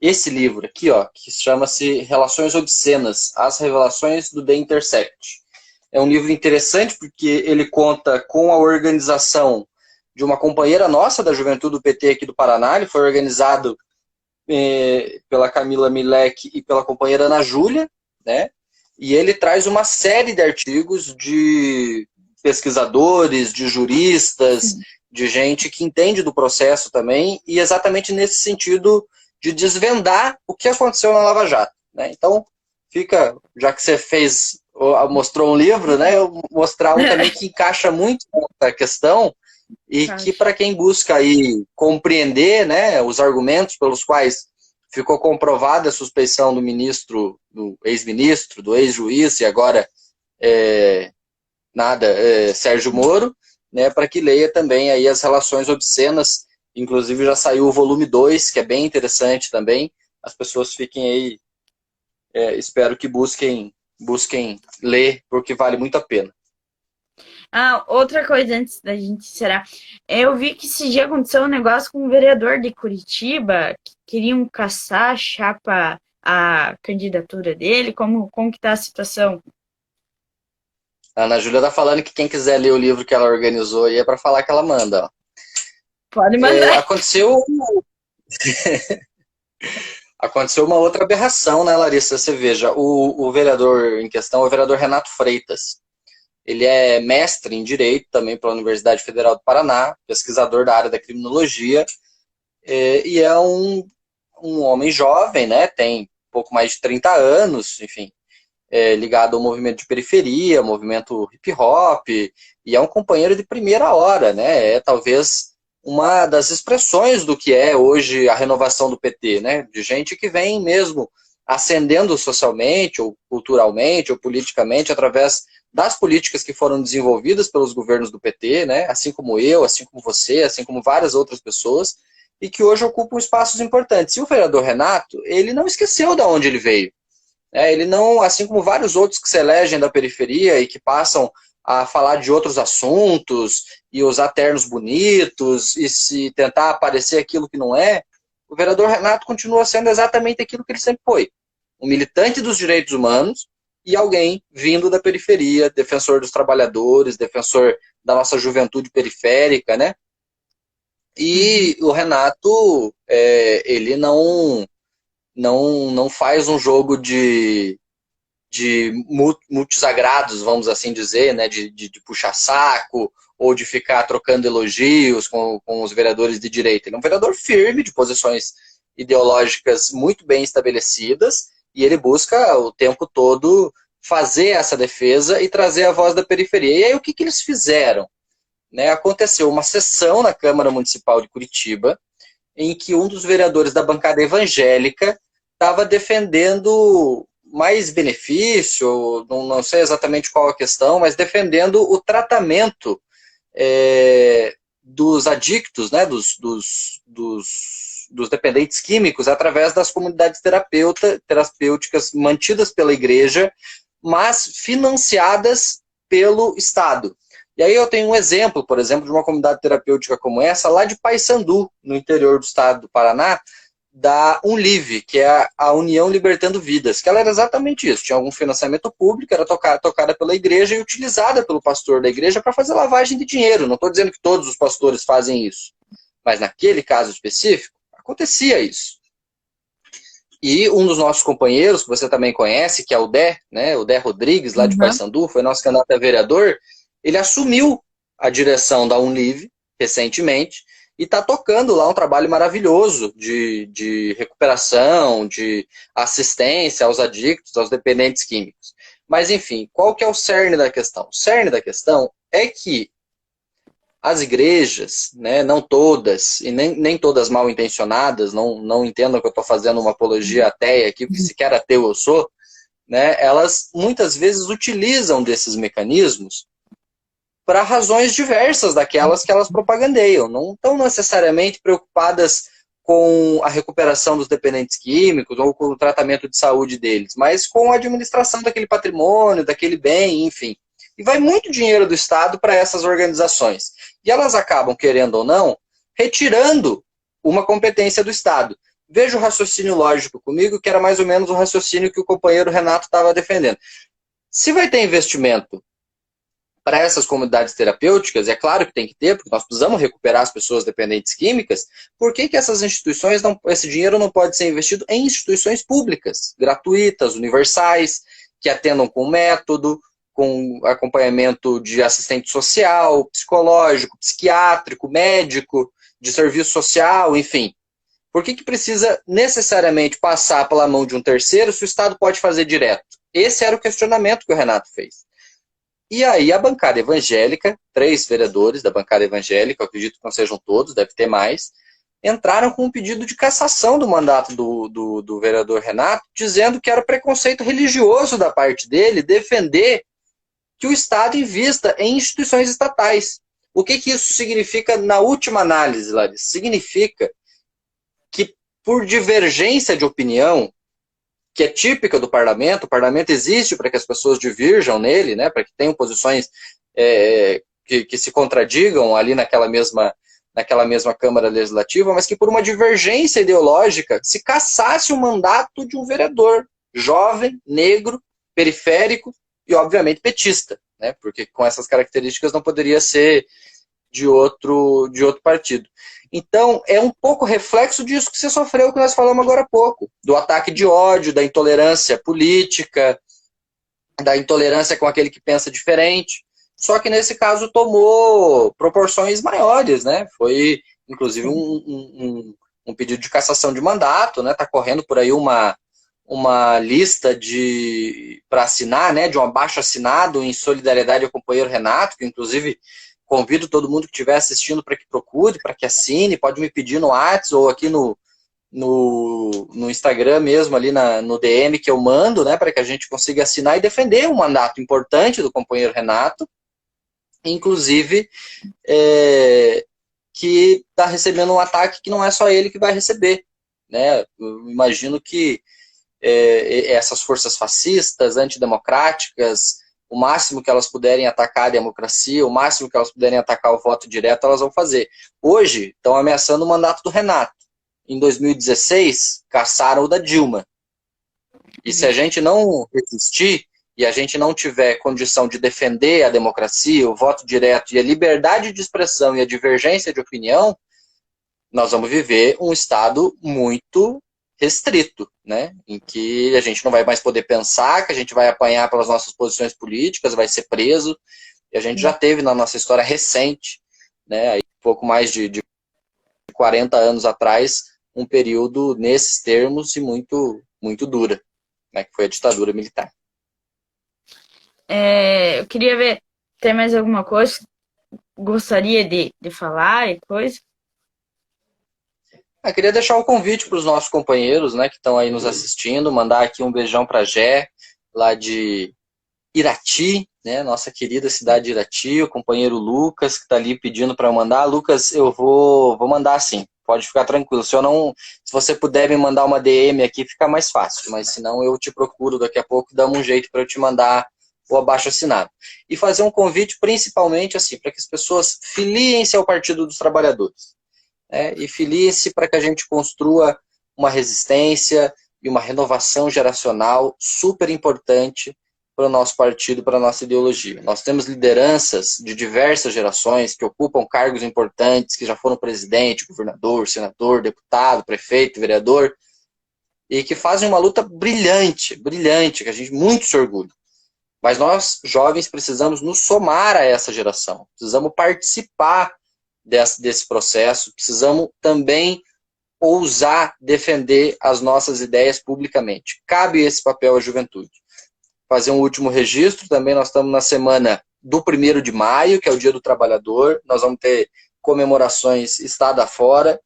esse livro aqui, ó, que chama-se Relações Obscenas, As Revelações do The Intercept. É um livro interessante porque ele conta com a organização de uma companheira nossa da Juventude do PT aqui do Paraná. Ele foi organizado pela Camila Milek e pela companheira Ana Júlia, né? E ele traz uma série de artigos de pesquisadores, de juristas, de gente que entende do processo também, e exatamente nesse sentido de desvendar o que aconteceu na Lava Jato, né? Então, fica, já que você mostrou um livro, né? Eu mostrar um também que encaixa muito nessa questão e que para quem busca aí compreender, né, os argumentos pelos quais ficou comprovada a suspeição do ministro, do ex-ministro, do ex-juiz e agora Sérgio Moro, né, para que leia também aí as relações obscenas. Inclusive já saiu o volume 2, que é bem interessante também. As pessoas fiquem aí, espero que busquem ler, porque vale muito a pena. Ah, outra coisa antes da gente encerrar. Eu vi que esse dia aconteceu um negócio com um vereador de Curitiba que queriam caçar a chapa, a candidatura dele. Como que tá a situação? A Ana Júlia tá falando que quem quiser ler o livro que ela organizou aí é para falar que ela manda. Ó. Pode mandar. Aconteceu uma outra aberração, né, Larissa? Você veja, o vereador em questão é o vereador Renato Freitas. Ele é mestre em Direito também pela Universidade Federal do Paraná, pesquisador da área da criminologia, e é um homem jovem, né? Tem pouco mais de 30 anos, enfim, ligado ao movimento de periferia, movimento hip hop, e é um companheiro de primeira hora, né? É talvez uma das expressões do que é hoje a renovação do PT, né? De gente que vem mesmo ascendendo socialmente, ou culturalmente, ou politicamente, através das políticas que foram desenvolvidas pelos governos do PT, né? Assim como eu, assim como você, assim como várias outras pessoas, e que hoje ocupam espaços importantes. E o vereador Renato, ele não esqueceu de onde ele veio. Ele não, assim como vários outros que se elegem da periferia e que passam a falar de outros assuntos e usar ternos bonitos e se tentar aparecer aquilo que não é, o vereador Renato continua sendo exatamente aquilo que ele sempre foi. Um militante dos direitos humanos e alguém vindo da periferia, defensor dos trabalhadores, defensor da nossa juventude periférica, né? E o Renato, ele não faz um jogo de multisagrados, vamos assim dizer, né, de puxar saco ou de ficar trocando elogios com os vereadores de direita. Ele é um vereador firme, de posições ideológicas muito bem estabelecidas, e ele busca o tempo todo fazer essa defesa e trazer a voz da periferia. E aí o que eles fizeram? Né, aconteceu uma sessão na Câmara Municipal de Curitiba, em que um dos vereadores da bancada evangélica estava defendendo mais benefício, não sei exatamente qual a questão, mas defendendo o tratamento dos adictos, né, dos dependentes químicos, através das comunidades terapêuticas mantidas pela igreja, mas financiadas pelo Estado. E aí eu tenho um exemplo, por exemplo, de uma comunidade terapêutica como essa, lá de Paysandu, no interior do estado do Paraná, da UNLIV, que é a União Libertando Vidas, que ela era exatamente isso, tinha algum financiamento público, era tocada pela igreja e utilizada pelo pastor da igreja para fazer lavagem de dinheiro. Não estou dizendo que todos os pastores fazem isso, mas naquele caso específico, acontecia isso. E um dos nossos companheiros, que você também conhece, que é o Dé, né, o Dé Rodrigues, lá de Paysandu, foi nosso candidato a vereador, ele assumiu a direção da UNLIV recentemente e está tocando lá um trabalho maravilhoso de recuperação, de assistência aos adictos, aos dependentes químicos. Mas, enfim, qual que é o cerne da questão? O cerne da questão é que as igrejas, né, não todas, e nem todas mal intencionadas, não entendam que eu estou fazendo uma apologia ateia aqui, porque sequer ateu eu sou, né, elas muitas vezes utilizam desses mecanismos para razões diversas daquelas que elas propagandeiam. Não estão necessariamente preocupadas com a recuperação dos dependentes químicos ou com o tratamento de saúde deles, mas com a administração daquele patrimônio, daquele bem, enfim. E vai muito dinheiro do Estado para essas organizações. E elas acabam, querendo ou não, retirando uma competência do Estado. Veja o raciocínio lógico comigo, que era mais ou menos o raciocínio que o companheiro Renato estava defendendo. Se vai ter investimento para essas comunidades terapêuticas, é claro que tem que ter, porque nós precisamos recuperar as pessoas dependentes químicas, por que essas instituições, esse dinheiro não pode ser investido em instituições públicas, gratuitas, universais, que atendam com método, com acompanhamento de assistente social, psicológico, psiquiátrico, médico, de serviço social, enfim. Por que precisa necessariamente passar pela mão de um terceiro se o Estado pode fazer direto? Esse era o questionamento que o Renato fez. E aí a bancada evangélica, 3 vereadores da bancada evangélica, eu acredito que não sejam todos, deve ter mais, entraram com um pedido de cassação do mandato do vereador Renato, dizendo que era preconceito religioso da parte dele defender que o Estado invista em instituições estatais. O que isso significa na última análise, Larissa? Significa que, por divergência de opinião, que é típica do parlamento, o parlamento existe para que as pessoas divirjam nele, né, para que tenham posições que se contradigam ali naquela mesma Câmara Legislativa, mas que por uma divergência ideológica se cassasse o mandato de um vereador jovem, negro, periférico e, obviamente, petista, né, porque com essas características não poderia ser de outro partido. Então, é um pouco reflexo disso que você sofreu, que nós falamos agora há pouco, do ataque de ódio, da intolerância política, da intolerância com aquele que pensa diferente, só que nesse caso tomou proporções maiores, né? Foi, inclusive, um pedido de cassação de mandato, né? Está correndo por aí uma lista para assinar, né? De um abaixo-assinado em solidariedade ao companheiro Renato, que, inclusive, convido todo mundo que estiver assistindo para que procure, para que assine, pode me pedir no WhatsApp ou aqui no Instagram mesmo, ali no DM que eu mando, né, para que a gente consiga assinar e defender um mandato importante do companheiro Renato, inclusive que está recebendo um ataque que não é só ele que vai receber. Né? Eu imagino que essas forças fascistas, antidemocráticas, o máximo que elas puderem atacar a democracia, o máximo que elas puderem atacar o voto direto, elas vão fazer. Hoje, estão ameaçando o mandato do Renato. Em 2016, caçaram o da Dilma. E se a gente não resistir, e a gente não tiver condição de defender a democracia, o voto direto e a liberdade de expressão e a divergência de opinião, nós vamos viver um Estado muito restrito, né? Em que a gente não vai mais poder pensar, que a gente vai apanhar pelas nossas posições políticas, vai ser preso, e a gente já teve na nossa história recente, né, aí, pouco mais de 40 anos atrás, um período nesses termos e muito, muito dura, né, que foi a ditadura militar. Eu queria ver, tem mais alguma coisa que gostaria de falar e coisa? Queria deixar o convite para os nossos companheiros, né, que estão aí nos assistindo, mandar aqui um beijão para Gé, lá de Irati, né, nossa querida cidade de Irati, o companheiro Lucas, que está ali pedindo para eu mandar. Lucas, eu vou mandar sim, pode ficar tranquilo. Se você puder me mandar uma DM aqui, fica mais fácil, mas senão eu te procuro daqui a pouco e damos um jeito para eu te mandar o abaixo-assinado. E fazer um convite principalmente assim, para que as pessoas filiem-se ao Partido dos Trabalhadores. E filiem-se para que a gente construa uma resistência e uma renovação geracional super importante para o nosso partido, para a nossa ideologia. Nós temos lideranças de diversas gerações que ocupam cargos importantes, que já foram presidente, governador, senador, deputado, prefeito, vereador, e que fazem uma luta brilhante, brilhante, que a gente muito se orgulha. Mas nós, jovens, precisamos nos somar a essa geração, precisamos participar desse processo, precisamos também ousar defender as nossas ideias publicamente. Cabe esse papel à juventude. Fazer um último registro, também nós estamos na semana do 1º de maio, que é o Dia do Trabalhador, nós vamos ter comemorações estado afora,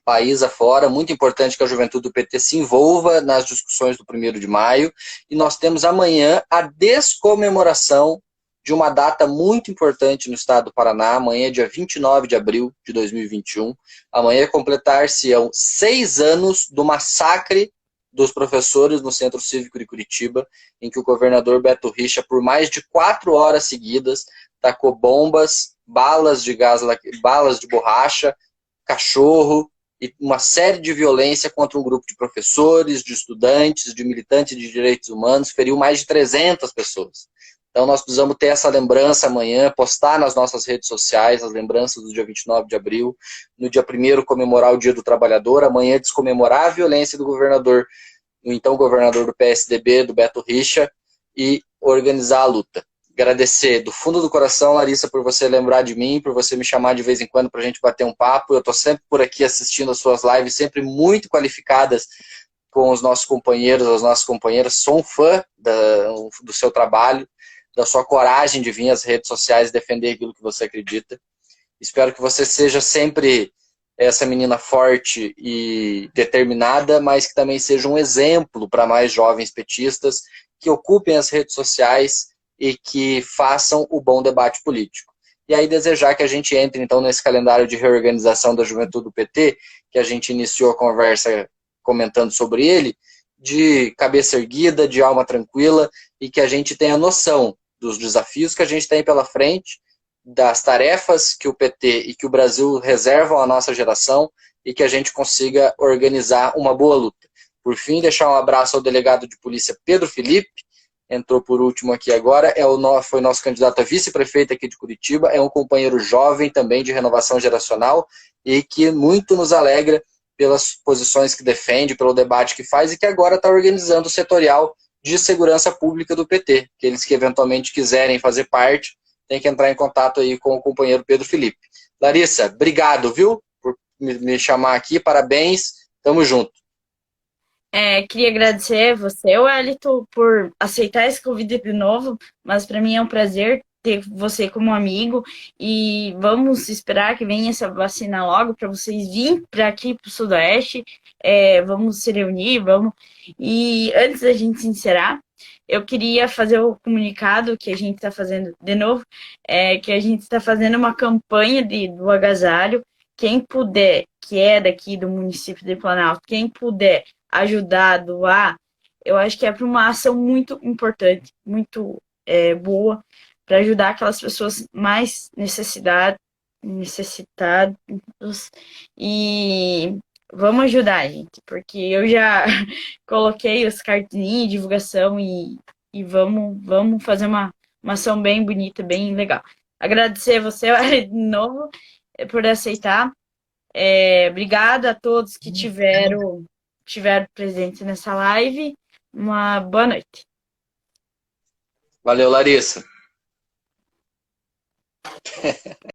país afora, muito importante que a juventude do PT se envolva nas discussões do 1º de maio, e nós temos amanhã a descomemoração de uma data muito importante no estado do Paraná, amanhã é dia 29 de abril de 2021, amanhã completar-se-ão 6 anos do massacre dos professores no Centro Cívico de Curitiba, em que o governador Beto Richa, por mais de 4 horas seguidas, tacou bombas, balas de gás, balas de borracha, cachorro, e uma série de violência contra um grupo de professores, de estudantes, de militantes de direitos humanos, feriu mais de 300 pessoas. Então nós precisamos ter essa lembrança amanhã, postar nas nossas redes sociais as lembranças do dia 29 de abril, no dia 1º comemorar o Dia do Trabalhador, amanhã descomemorar a violência do governador, o então governador do PSDB, do Beto Richa, e organizar a luta. Agradecer do fundo do coração, Larissa, por você lembrar de mim, por você me chamar de vez em quando para a gente bater um papo. Eu estou sempre por aqui assistindo as suas lives, sempre muito qualificadas com os nossos companheiros, as nossas companheiras. Sou um fã do seu trabalho, da sua coragem de vir às redes sociais defender aquilo que você acredita. Espero que você seja sempre essa menina forte e determinada, mas que também seja um exemplo para mais jovens petistas que ocupem as redes sociais e que façam o bom debate político. E aí desejar que a gente entre, então, nesse calendário de reorganização da juventude do PT, que a gente iniciou a conversa comentando sobre ele, de cabeça erguida, de alma tranquila, e que a gente tenha noção dos desafios que a gente tem pela frente, das tarefas que o PT e que o Brasil reservam à nossa geração, e que a gente consiga organizar uma boa luta. Por fim, deixar um abraço ao delegado de polícia Pedro Felipe, entrou por último aqui agora, foi nosso candidato a vice-prefeito aqui de Curitiba, é um companheiro jovem também de renovação geracional e que muito nos alegra pelas posições que defende, pelo debate que faz e que agora está organizando o setorial de segurança pública do PT. Aqueles que eventualmente quiserem fazer parte, tem que entrar em contato aí com o companheiro Pedro Felipe. Larissa, obrigado, viu, por me chamar aqui, parabéns, tamo junto. Queria agradecer você, Wellington, por aceitar esse convite de novo, mas para mim é um prazer ter você como amigo e vamos esperar que venha essa vacina logo para vocês virem para aqui para o Sudoeste, vamos se reunir, vamos. E antes da gente se encerrar, eu queria fazer o comunicado que a gente está fazendo de novo, que a gente está fazendo uma campanha do agasalho. Quem puder, que é daqui do município de Planalto, quem puder ajudar, doar, eu acho que é para uma ação muito importante, muito boa, para ajudar aquelas pessoas mais necessitadas, e vamos ajudar, gente, porque eu já coloquei os cartões de divulgação e vamos fazer uma ação bem bonita, bem legal. Agradecer você de novo por aceitar. Obrigada a todos que tiveram presente nessa live. Uma boa noite. Valeu, Larissa.